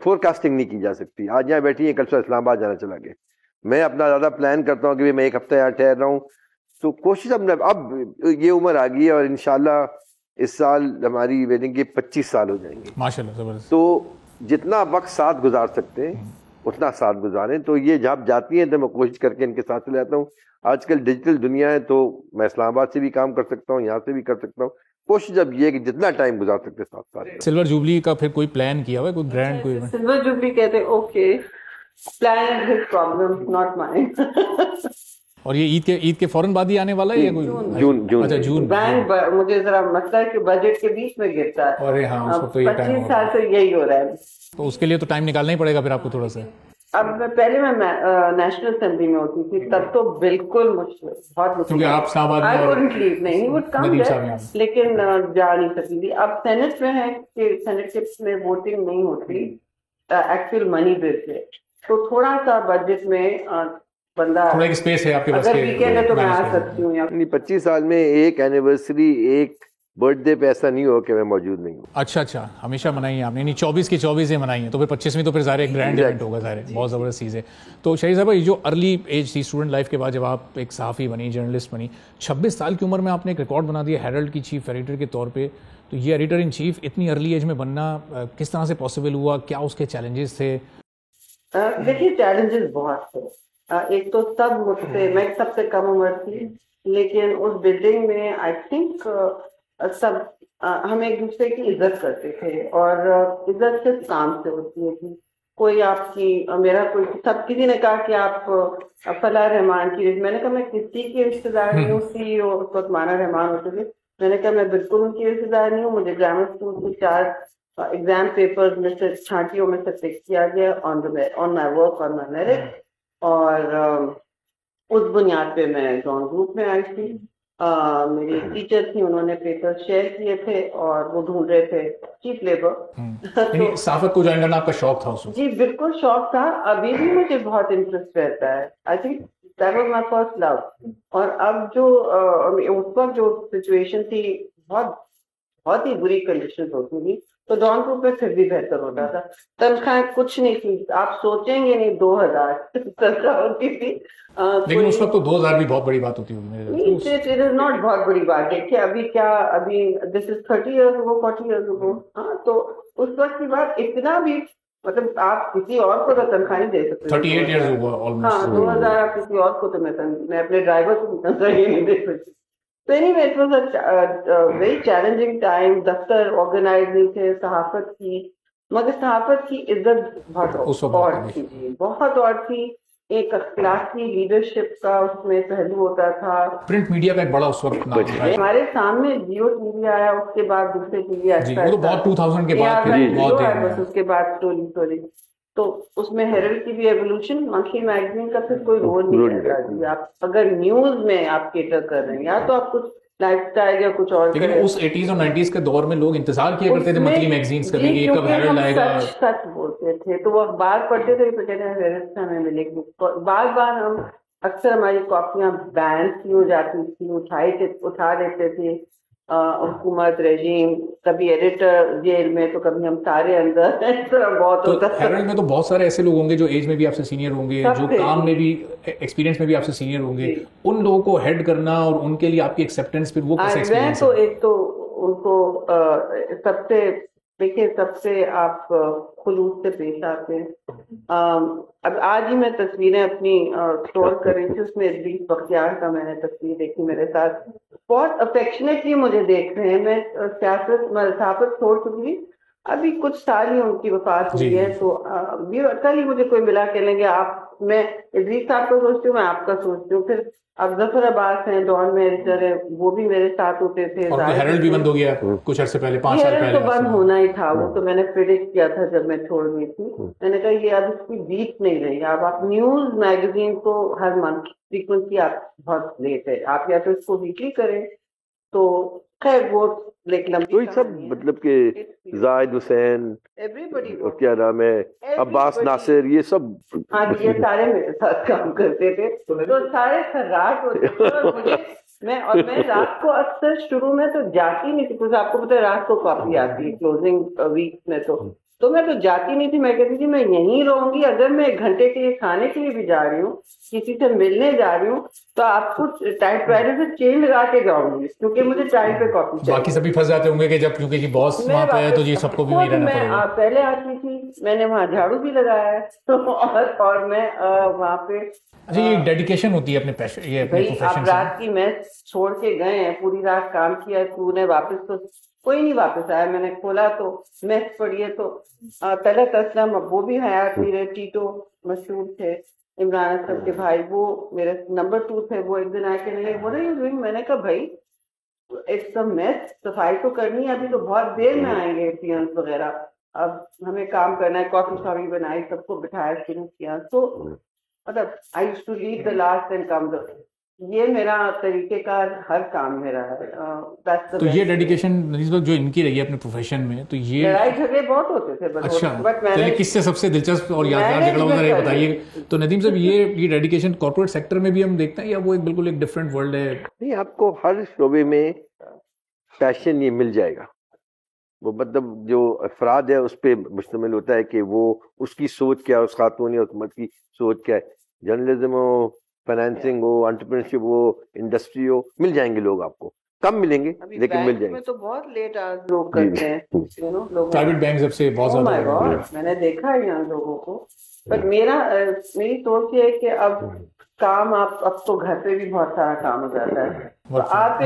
Four casting نہیں کی جا سکتی. آج یہاں بیٹھی ہیں, کل سے اسلام آباد جانا چلا گیا. میں اپنا زیادہ پلان کرتا ہوں کہ میں ایک ہفتہ یہاں ٹھہر رہا ہوں. تو کوشش اب یہ عمر آ گئی ہے اور انشاءاللہ اس سال ہماری ویڈنگ کے 25 سال ہو جائیں گے ماشاءاللہ, زبردست. تو جتنا وقت ساتھ گزار سکتے ہیں اتنا ساتھ گزاریں. تو یہ جب جاتی ہیں تو میں کوشش کر کے ان کے ساتھ چلے جاتا ہوں. آج کل ڈیجیٹل دنیا ہے تو میں اسلام آباد سے بھی کام کر سکتا ہوں, یہاں سے بھی کر سکتا ہوں. کوشش اب یہ ہے کہ جتنا ٹائم گزار سکتے ساتھ ساتھ. سلور جوبلی کا پھر کوئی پلان کیا ہوا ہے, کوئی گرینڈ کوئی ایونٹ؟ سلور جوبلی کہتے okay, plan his problem not mine. اور یہ عید کے فوراً بعد ہی آنے والا ہے یا کوئی جون؟ اچھا جون. بینک مجھے ذرا مسئلہ ہے کہ بجٹ کے بیچ میں گرتا ہے. ارے ہاں, اس وقت تو یہ ٹائم 25 سال سے یہی ہو رہا ہے. تو اس کے لیے تو ٹائم نکالنا ہی پڑے گا پھر آپ کو تھوڑا سا. اب پہلے میں نیشنل اسمبلی میں ہوتی تھی, تب تو بالکل مشکل, بہت مشکل, کیونکہ آپ اسلام آباد I couldn't leave, نہیں would come there, لیکن جا نہیں سکتی تھی. اب سینٹ میں ہے کہ سینٹ میں ووٹنگ نہیں ہوتی ایکچوئل منی بل سے, تو تھوڑا سا بجٹ میں بندہ, تھوڑا ایک اسپیس ہے آپ کے پاس, اگر ویکینڈ ہے تو میں آ سکتی ہوں. 25 سال میں ایک اینیورسری, ایک برتھ ڈے پہ ایسا نہیں ہو کہ میں موجود نہیں ہوں. اچھا, ہمیشہ منائی ہیں آپ نے, 24 کی 24 منائی ہیں, تو پھر 25ویں تو پھر ظاہر ایک گرینڈ ایونٹ ہوگا, ظاہر بہت زبردست چیز ہے. تو شہید صاحب, یہ جو ارلی ایج تھی اسٹوڈنٹ لائف کے بعد جب آپ ایک صحافی بنی, جرنلسٹ بنی, 26 سال کی عمر میں آپ نے ایک ریکارڈ بنا دیا ہیرلڈ کی چیف ایڈیٹر کے طور پہ. تو یہ ایڈیٹر ان چیف اتنی ارلی ایج میں بننا کس طرح سے پاسبل ہوا, کیا اس کے چیلنجز تھے؟ دیکھیے چیلنجز بہت تھے. ایک تو سب مجھ سے, میں سب سے کم عمر تھی, لیکن اس بلڈنگ میں آئی تھنک سب ہم ایک دوسرے کی عزت کرتے تھے, اور عزت صرف کام سے ہوتی ہے. کوئی آپ کی, میرا کوئی, سب کسی نے کہا کہ آپ فلاں رحمان کی, میں نے کہا میں کسی کی رشتے دار نہیں ہوں. سی او اس وقت مانا رحمان ہوتے تھے, میں نے کہا میں بالکل ان کی رشتے دار نہیں ہوں. مجھے گرامر اسکول سے 4 ایگزام پیپر میں سے چھانٹیوں میں سے پک کیا گیا آن my work on my merit, اور اس بنیاد پہ میں ڈان گروپ میں آئی تھی. میری ٹیچر تھی, انہوں نے پیپر شیئر کیے تھے اور وہ ڈھونڈ رہے تھے چیف لیبر. صحافت کو جوائن کرنا آپ کا شوق تھا اس وقت؟ جی بالکل شوق تھا, ابھی بھی مجھے بہت انٹرسٹ رہتا ہے. I think that was my first love. اور اب جو اس وقت جو سچویشن تھی, بہت ہی بری کنڈیشن ہوتی تھی, تو ڈان گروپ میں پھر بھی بہتر ہوتا تھا. تنخواہیں کچھ نہیں تھی, آپ سوچیں گے نہیں, 2000 تنخواہ ہوتی تھی. لیکن اس وقت تو 2000 بھی بہت بڑی بات ہوتی ہوگی. اٹ از ناٹ بہت بڑی بات. دیکھیے ابھی کیا, ابھی دس از 30 ایئرز ago 40 ایئرز ago. ہاں, تو اس وقت کی بات اتنا بھی, مطلب آپ کسی اور کو تو تنخواہ نہیں دے سکتے. 38 ایئرز ہوا آلموسٹ. ہاں, 2000 آپ کسی اور کو, تو میں اپنے ڈرائیور کو تنخواہ نہیں دے سکتی. تو anyway, it was a very challenging time. دفتر آرگنائز نہیں تھے صحافت کی, مگر صحافت کی عزت بہت اور تھی, بہت اور تھی. ایک اخلاقی لیڈرشپ کا اس میں پہلو ہوتا تھا. پرنٹ میڈیا کا ایک بڑا اس وقت نام تھا. ہمارے سامنے جیو ٹی وی آیا, اس کے بعد دوسرے ٹی وی آیا, وہ تو بہت 2000 کے بعد, بس اس کے بعد اسٹوری. تو اس میں ہیرلڈ کی بھی ایوولوشن, منتھلی میگزین کا پھر کوئی رول نہیں رہتا. آپ اگر نیوز میں آپ کیٹر کر رہے ہیں, یا تو آپ کچھ لائف اسٹائل یا کچھ اور. لیکن اس 80s اور 90s کے دور میں لوگ انتظار کیا کرتے تھے منتھلی میگزینز کا بھی, کب ہیرلڈ آئے گا. سچ بولتے تھے, تو وہ اخبار پڑھتے تھے, تو کہتے ہیں ہیرلڈ سے ہمیں ملے گی. بار ہم اکثر ہماری کاپیاں بین کی ہو جاتی تھی, اٹھا لیتے تھے. حکومت رجیم, کبھی ایڈیٹر جیل میں, تو کبھی ہم سارے اندر. اس طرح بہت ہوتا ہے. ہیرلڈ میں تو بہت سارے ایسے لوگ ہوں گے جو ایج میں بھی آپ سے سینئر ہوں گے, جو کام میں بھی, ایکسپیرینس میں بھی آپ سے سینئر ہوں گے. ان لوگوں کو ہیڈ کرنا اور ان کے لیے آپ کی ایکسیپٹنس, پھر وہ کیسے ایکسپیرینس ہے؟ تو ایک تو ان کو سب سے, دیکھیے, سب سے آپ خلوص سے پیش آتے ہیں. اب آج ہی میں تصویریں اپنی اسٹور کر رہی تھی, اس میں ادریس بختیار کا میں نے تصویر دیکھی میرے ساتھ. بہت افیکشنیٹلی مجھے دیکھ رہے ہیں. میں صحافت چھوڑ چکی تھی, ابھی کچھ سال ہی ان کی وفات ہوئی ہے. تو کل ہی مجھے کوئی ملا کے لیں گے, آپ, میں ادریس صاحب کا سوچتی ہوں, میں آپ کا سوچتی ہوں. پھر اب ظفر عباس ہیں, ڈان میں ایڈیٹر ہے, وہ بھی میرے ساتھ ہوتے تھے. اور ہیرلڈ بھی بند ہو گیا کچھ عرصے پہلے, 5 سال پہلے. تو بند ہونا ہی تھا, وہ تو میں نے پریڈکٹ کیا تھا جب میں چھوڑ گئی تھی. میں نے کہا یہ اب اس کی بیٹ نہیں رہی. اب آپ نیوز میگزین کو ہر منتھ فریکوینسی آپ بہت لیٹ ہے, آپ یا تو اس کو ویکلی کریں. تو خیر وہ کوئی سب, مطلب کہ زاہد حسین, کیا نام ہے, عباس ناصر, یہ سب, ہاں یہ سارے میرے ساتھ کام کرتے تھے. تو سارے خراٹ ہوتے تھے. میں رات کو اکثر شروع میں تو جاتی نہیں تھی, کچھ آپ کو پتا ہے رات کو کاپی آتی ہے کلوزنگ ویک میں, تو تو میں تو جاتی نہیں تھی. میں کہتی تھی میں یہیں رہوں گی, اگر میں 1 گھنٹے کے لیے کھانے کے لیے بھی جا رہی ہوں, کسی سے ملنے جا رہی ہوں, تو آپ کو ٹائم پہلے سے چین لگا کے جاؤں گی, کیونکہ مجھے ٹائم پہ کافی چاہیے. باقی سبھی پھنس جاتے ہوں گے کہ جب کیونکہ جی باس وہاں پہ ہے تو جی سب کو بھی وہیں رہنا پڑے گا. پہلے آتی تھی, میں نے وہاں جھاڑو بھی لگایا ہے اور میں وہاں پہ. اچھا, یہ ڈیڈیکیشن ہوتی ہے اپنے پیشن, یہ اپنے پروفیشن سے. آپ رات کی میس چھوڑ کے گئے ہیں, پوری رات کام کیا, تو نے واپس تو کوئی نہیں واپس آیا. میں نے کھولا تو میس پڑی ہے, تو طلعت اسلم, وہ بھی حیات میرے, ٹیٹو مشہور تھے, عمران اسلم کے بھائی, وہ میرے نمبر 2 تھے. وہ ایک دن آ کے میں نے کہا بھائی اٹس اے میس, صفائی تو کرنی ہے, ابھی تو بہت دیر میں آئیں گے پیئنس وغیرہ, اب ہمیں کام کرنا ہے. کافی شافی بنائی, سب کو بٹھایا, شروع کیا. تو مطلب I used to lead the last and come. یہ میرا طریقہ کار ہر کام میرا ہے. تو یہ ڈیڈیکیشن ندیم صاحب جو ان کی رہی ہے اپنے پروفیشن میں, تو یہ لڑائی جھگڑے بہت ہوتے تھے. اچھا, چلیے کس سے سب سے دلچسپ اور یادگار جھگڑا ہوتا ہے بتائیے. تو ندیم صاحب یہ ڈیڈیکیشن کارپوریٹ سیکٹر میں بھی ہم دیکھتے ہیں یا وہ بالکل ایک ڈفرینٹ ورلڈ ہے؟ نہیں, آپ کو ہر شعبے میں پیشن یہ مل جائے گا. وہ مطلب جو افراد ہے اس پہ مشتمل ہوتا ہے کہ وہ اس کی سوچ کیا, اس خاتون یا اس مرد کی سوچ کیا ہے. جرنلزم ہو, فائنینسنگ ہو, انٹرپرینورشپ ہو, انڈسٹری ہو, مل جائیں گے لوگ. آپ کو کم ملیں گے لیکن مل جائیں گے. تو بہت لیٹ لوگ کرتے ہیں, پرائیویٹ بینک سب سے بہت زیادہ. میں نے دیکھا ہے یہاں لوگوں کو. بٹ میری سوچ یہ ہے کہ اب کام اب تو گھر پہ بھی بہت سارا کام ہو جاتا ہے. آپ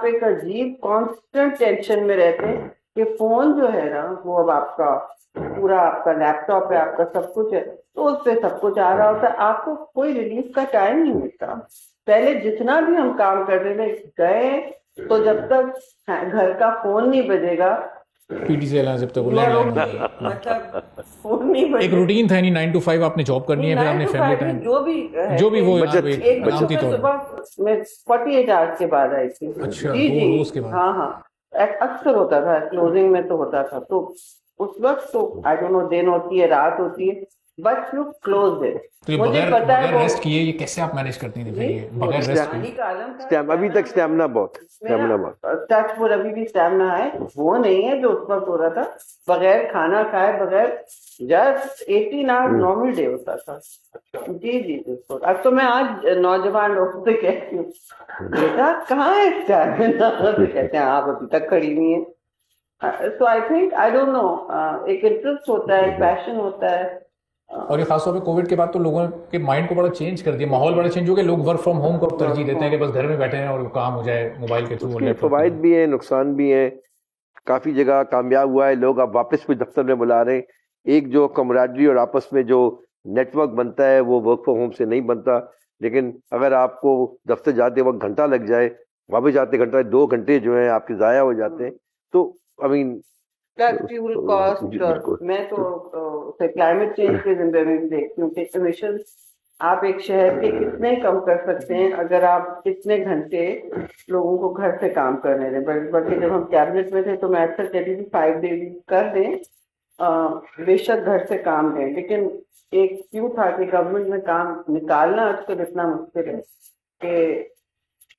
ایک عجیب کانسٹنٹ ٹینشن میں رہتے ہیں کہ فون جو ہے نا, وہ اب آپ کا پورا, آپ کا لیپ ٹاپ ہے, آپ کا سب کچھ ہے, تو اس پہ سب کچھ آ رہا ہوتا ہے. آپ کو کوئی ریلیف کا ٹائم نہیں ملتا. پہلے جتنا بھی ہم کام کرتے تھے, گئے تو جب تک گھر کا فون نہیں بجے گا, پی ٹی سے جب تک مطلب فون نہیں بجے, ایک روٹین تھا, 9 to 5 آپ نے جاب کرنی ہے, پھر آپ نے فیملی ٹائم جو بھی وہ صبح میں 48 آورس کے بعد آئی تھی. جی, ہاں, اکثر ہوتا تھا, کلوزنگ میں تو ہوتا تھا. تو اس وقت تو آئی ڈونٹ نو دن ہوتی ہے, رات ہوتی ہے, بٹ یو کلوز ہے. مجھے پتا ہے ریسٹ کیے, یہ کیسے آپ مینیج کرتی تھی بغیر ریسٹ کیے؟ ابھی تک اسٹیمنا بہت ٹچ فوڈ, ابھی بھی اسٹیمنا ہے. وہ نہیں ہے جو اس وقت ہو رہا تھا, بغیر کھانا کھائے, بغیر جسٹ 18 آور نارمل ڈے ہوتا تھا. جی. اب تو میں آج نوجوان لوگوں سے کہتی ہوں, بیٹا کہاں ہے اسٹیمنا, کہتے ہیں آپ ابھی تک کھڑی ہوئی ہیں. So I think, I don't know, ایک انٹرسٹ ہوتا ہے, ایک پیشن ہوتا ہے. اور یہ خاص طور پہ کووڈ کے بعد تو لوگوں کے مائنڈ کو بڑا چینج کر دیا, ماحول بڑا چینج ہو گیا. لوگ ورک فرام ہوم کو ترجیح دیتے ہیں کہ بس گھر میں بیٹھے ہیں اور کام ہو جائے موبائل کے تھرو. فوائد بھی ہیں, نقصان بھی ہیں. کافی جگہ کامیاب ہوا ہے, لوگ اب واپس بھی دفتر میں بلا رہے ہیں. ایک جو کمراڈری اور آپس میں جو نیٹ ورک بنتا ہے وہ ورک فرام ہوم سے نہیں بنتا. لیکن اگر آپ کو دفتر جاتے وقت گھنٹہ لگ جائے, واپس جاتے گھنٹہ, 2 گھنٹے جو ہیں آپ کے ضائع ہو جاتے ہیں. تو فیول کاسٹ, میں تو کلائمیٹ چینج کے زمرے میں بھی دیکھتی ہوں کہ ایمیشن آپ ایک شہر کے کتنے کم کر سکتے ہیں اگر آپ کتنے گھنٹے لوگوں کو گھر سے کام کرنے دیں. بلکہ جب ہم کیبنٹ میں تھے تو میں اکثر کہتی تھی 5 days کر دیں, بے شک گھر سے کام دیں. لیکن ایک کیوں تھا کہ گورنمنٹ میں کام نکالنا آج کل اتنا مشکل ہے کہ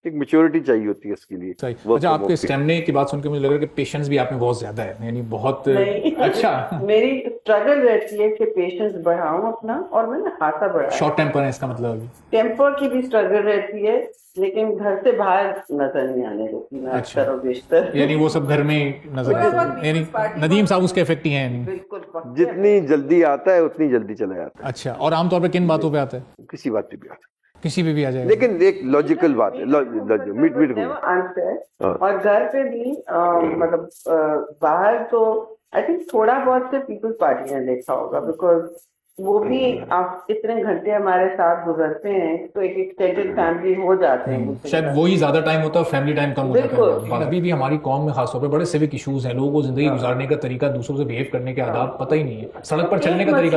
ایک میچورٹی چاہیے ہوتی ہے اس کے لیے. اچھا, آپ کے اسٹیمنے کی بات سن کے مجھے لگ رہا ہے کہ پیشنس بھی آپ میں بہت زیادہ ہے, یعنی بہت اچھا. میری اسٹرگل رہتی ہے کہ پیشنس بڑھاؤں اپنا, اور میں نے خاصا بڑھایا. شارٹ ٹیمپر ہے اس کا مطلب, ٹیمپر کی بھی اسٹرگل رہتی ہے, لیکن گھر سے باہر نظر نہیں آنے دیتی میں اکثر و بیشتر. یعنی وہ سب گھر میں نظر آتے ہیں, یعنی ندیم صاحب اس کے افیکٹ ہی ہیں. بالکل, جتنی جلدی آتا ہے اتنی جلدی چلا جاتا ہے. اچھا, اور عام طور پہ کن باتوں پہ آتا ہے؟ کسی بات پہ بھی آتا ہے, کسی پہ بھی آ جائے, لیکن ایک لاجیکل بات ہے, اور گھر پہ بھی مطلب باہر تو آئی تھنک تھوڑا بہت سے پیپل پارٹی نے دیکھا ہوگا, بیکاز وہ بھی آپ اتنے گھنٹے ہمارے ساتھ گزرتے ہیں تو ایک ایکسٹینڈیڈ فیملی ہو جاتے ہیں, شاید وہی زیادہ ٹائم ہوتا ہے, فیملی ٹائم کم ہو جاتا ہے. ابھی بھی ہماری قوم میں خاص طور پہ بڑے سیوک ایشوز ہیں, لوگوں کو زندگی گزارنے کا طریقہ, دوسروں سے بہیو کرنے کے آداب پتہ ہی نہیں ہے, سڑک پر چلنے کا طریقہ.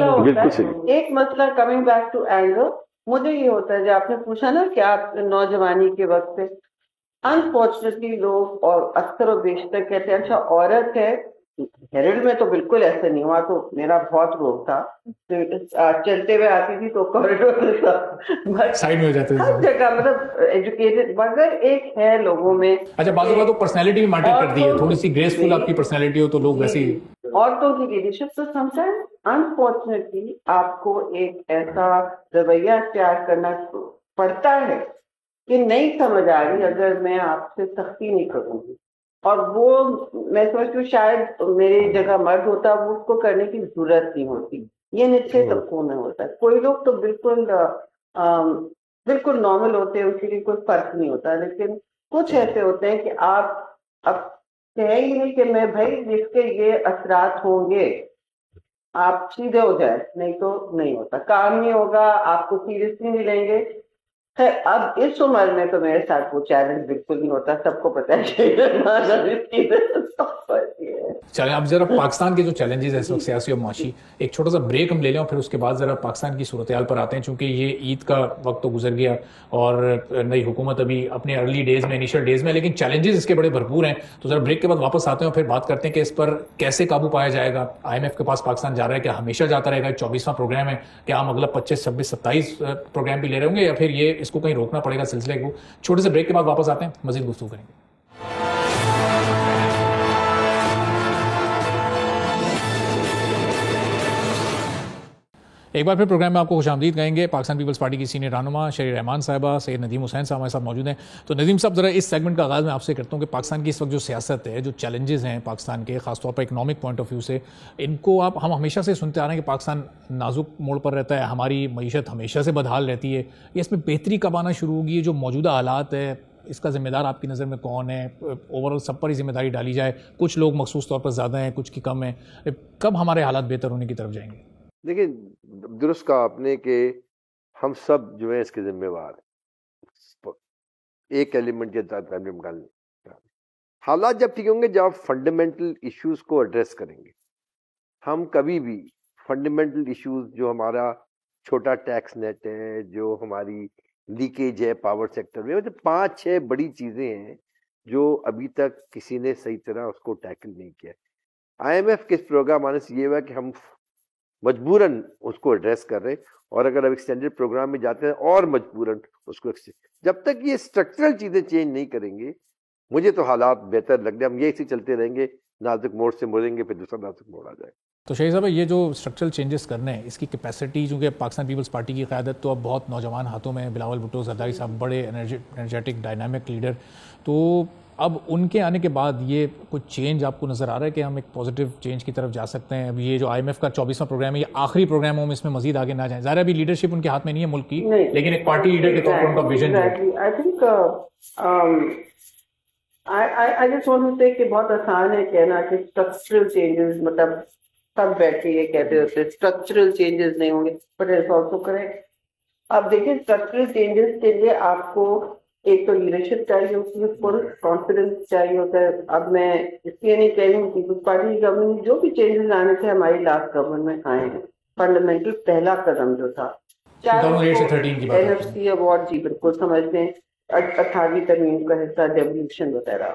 ایک مسئلہ کمنگ بیک ٹو اینگر, مجھے یہ ہوتا ہے جو آپ نے پوچھا نا کہ آپ نوجوانی کے وقت سے, انفارچونیٹلی لوگ اور اکثر و بیشتر کہتے ہیں اچھا عورت ہے. ہیرلڈ میں تو بالکل ایسا نہیں ہوا, تو میرا بہت روک تھا, چلتے ہوئے آتی تھی تو کوریڈور میں سائڈ میں ہو جاتے تھے, ہر جگہ مطلب ایجوکیٹڈ, مگر ایک ہے لوگوں میں. اچھا, بعض اوقات تو پرسنالٹی بھی میٹر کرتی ہے, تھوڑی سی گریسفل آپ کی پرسنالٹی ہو تو لوگ ویسے ہی عورتوں کی لیڈرشپ تو سمٹائم انفارچونیٹلی آپ کو ایک ایسا رویہ اختیار کرنا پڑتا ہے کہ نہیں سمجھ آ رہی اگر میں آپ سے سختی نہیں کروں گی. اور وہ میں سمجھتی ہوں شاید میری جگہ مرد ہوتا وہ اس کو کرنے کی ضرورت نہیں ہوتی. یہ نچلے طبقوں میں ہوتا ہے. کوئی لوگ تو بالکل نارمل ہوتے ہیں, ان کے لیے کوئی فرق نہیں ہوتا, لیکن کچھ ایسے ہوتے ہیں کہ آپ اب کہہ ہی نہیں کہ میں بھائی جس کے یہ اثرات ہوں گے آپ سیدھے ہو جائے, نہیں تو نہیں ہوتا, کام نہیں ہوگا, آپ کو سیریسلی نہیں لیں گے. خیر اب اس عمر میں تو میرے ساتھ وہ چیلنج بالکل نہیں ہوتا, سب کو پتا ہے. چلیں اب ذرا پاکستان کے جو چیلنجز ہیں اس وقت سیاسی اور معاشی, ایک چھوٹا سا بریک ہم لے لیں اور پھر اس کے بعد ذرا پاکستان کی صورتحال پر آتے ہیں, چونکہ یہ عید کا وقت تو گزر گیا اور نئی حکومت ابھی اپنے ارلی ڈیز میں, انیشل ڈیز میں, لیکن چیلنجز اس کے بڑے بھرپور ہیں. تو ذرا بریک کے بعد واپس آتے ہیں اور پھر بات کرتے ہیں کہ اس پر کیسے قابو پایا جائے گا. IMF کے پاس پاکستان جا رہا ہے, کیا ہمیشہ جاتا رہے گا؟ 24واں پروگرام ہے, کیا ہم اگلا 25, 26, 27 پروگرام بھی لے رہے ہوں گے یا پھر یہ اس کو کہیں روکنا پڑے گا سلسلے کو؟ چھوٹے سے بریک کے بعد واپس آتے ہیں, مزید گفتگو کریں گے. ایک بار پھر پروگرام میں آپ کو خوش آمدید کہیں گے. پاکستان پیپلز پارٹی کی سینئر رہنما شہری رحمان صاحبہ, سید ندیم حسین صاحب ہمارے ساتھ موجود ہیں. تو ندیم صاحب ذرا اس سیگمنٹ کا آغاز میں آپ سے کرتا ہوں کہ پاکستان کی اس وقت جو سیاست ہے, جو چیلنجز ہیں پاکستان کے, خاص طور پر اکنامک پوائنٹ آف ویو سے, ان کو ہم ہمیشہ سے سنتے آ رہے ہیں کہ پاکستان نازک موڑ پر رہتا ہے, ہماری معیشت ہمیشہ سے بدحال رہتی ہے, یا اس میں بہتری کب آنا شروع ہوگی؟ یہ جو موجودہ حالات ہے اس کا ذمہ دار آپ کی نظر میں کون ہے؟ اوور آل سب پر ہی ذمہ داری ڈالی جائے, کچھ لوگ مخصوص طور پر زیادہ ہیں, کچھ کی کم ہیں, کب ہمارے حالات بہتر ہونے کی طرف جائیں گے؟ دیکھیں درست کہا آپ نے کہ ہم سب جو ہیں اس کے ذمہ وار ہیں, ایک ایلیمنٹ کے ساتھ ڈالنے. حالات جب ٹھیک ہوں گے جب آپ فنڈامنٹل ایشوز کو ایڈریس کریں گے. ہم کبھی بھی فنڈامنٹل ایشوز جو ہمارا چھوٹا ٹیکس نیٹ ہے, جو ہماری لیکیج ہے پاور سیکٹر میں, 5-6 بڑی چیزیں ہیں جو ابھی تک کسی نے صحیح طرح اس کو ٹیکل نہیں کیا. IMF کے اس پروگرام آنے سے یہ ہوا کہ ہم مجبوراً اس کو ایڈریس کر رہے ہیں, اور اگر اب ایکسٹینڈڈ پروگرام میں جاتے ہیں اور مجبوراً اس کو جب تک یہ اسٹرکچرل چیزیں چینج نہیں کریں گے مجھے تو حالات بہتر لگ رہے ہیں. ہم یہ اسی چلتے رہیں گے, نازک موڑ سے مڑیں گے پھر دوسرا نازک موڑ آ جائے. تو شہید صاحب یہ جو اسٹرکچرل چینجز کرنے ہیں اس کی کیپیسٹی, چونکہ پاکستان پیپلز پارٹی کی قیادت تو اب بہت نوجوان ہاتھوں میں, بلاول بھٹو زرداری صاحب بڑے انرجیٹک ڈائنامک لیڈر, تو اب ان کے آنے کے بعد یہ کچھ چینج آپ کو نظر آ رہا ہے کہ ہم ایک پازیٹیو چینج کی طرف جا سکتے ہیں؟ اب یہ جو IMF کا 24واں پروگرام ہے یہ آخری پروگرام ہو, ہم اس میں مزید آگے نہ جائیں. ظاہر ہے ابھی لیڈرشپ ان کے ہاتھ میں نہیں ہے ملک کی, لیکن ایک پارٹی لیڈر کے طور پر ان کا vision I just want to say کہ بہت آسان ہے کہنا کہ اسٹرکچرل چینجز, مطلب سب بیٹھ کے یہ کہتے ہوتے اسٹرکچرل چینجز نہیں ہوں گے, بٹ اٹس آلسو کریکٹ. اب دیکھیں اسٹرکچرل چینجز کے لیے آپ کو ایک تو لیڈرشپ چاہیے, اس میں فل کانفیڈنس چاہیے ہوتا ہے. اب میں اس لیے نہیں کہہ رہی ہوں پیپلز پارٹی کی گورنمنٹ جو بھی چینجز آنے تھے ہماری لاسٹ گورنمنٹ میں آئے ہیں, فنڈامنٹل پہلا قدم جو تھا, NFC ایوارڈ, جی بالکل سمجھتے ہیں, 18ویں ترمیم کا حصہ, ڈیولیوشن وغیرہ.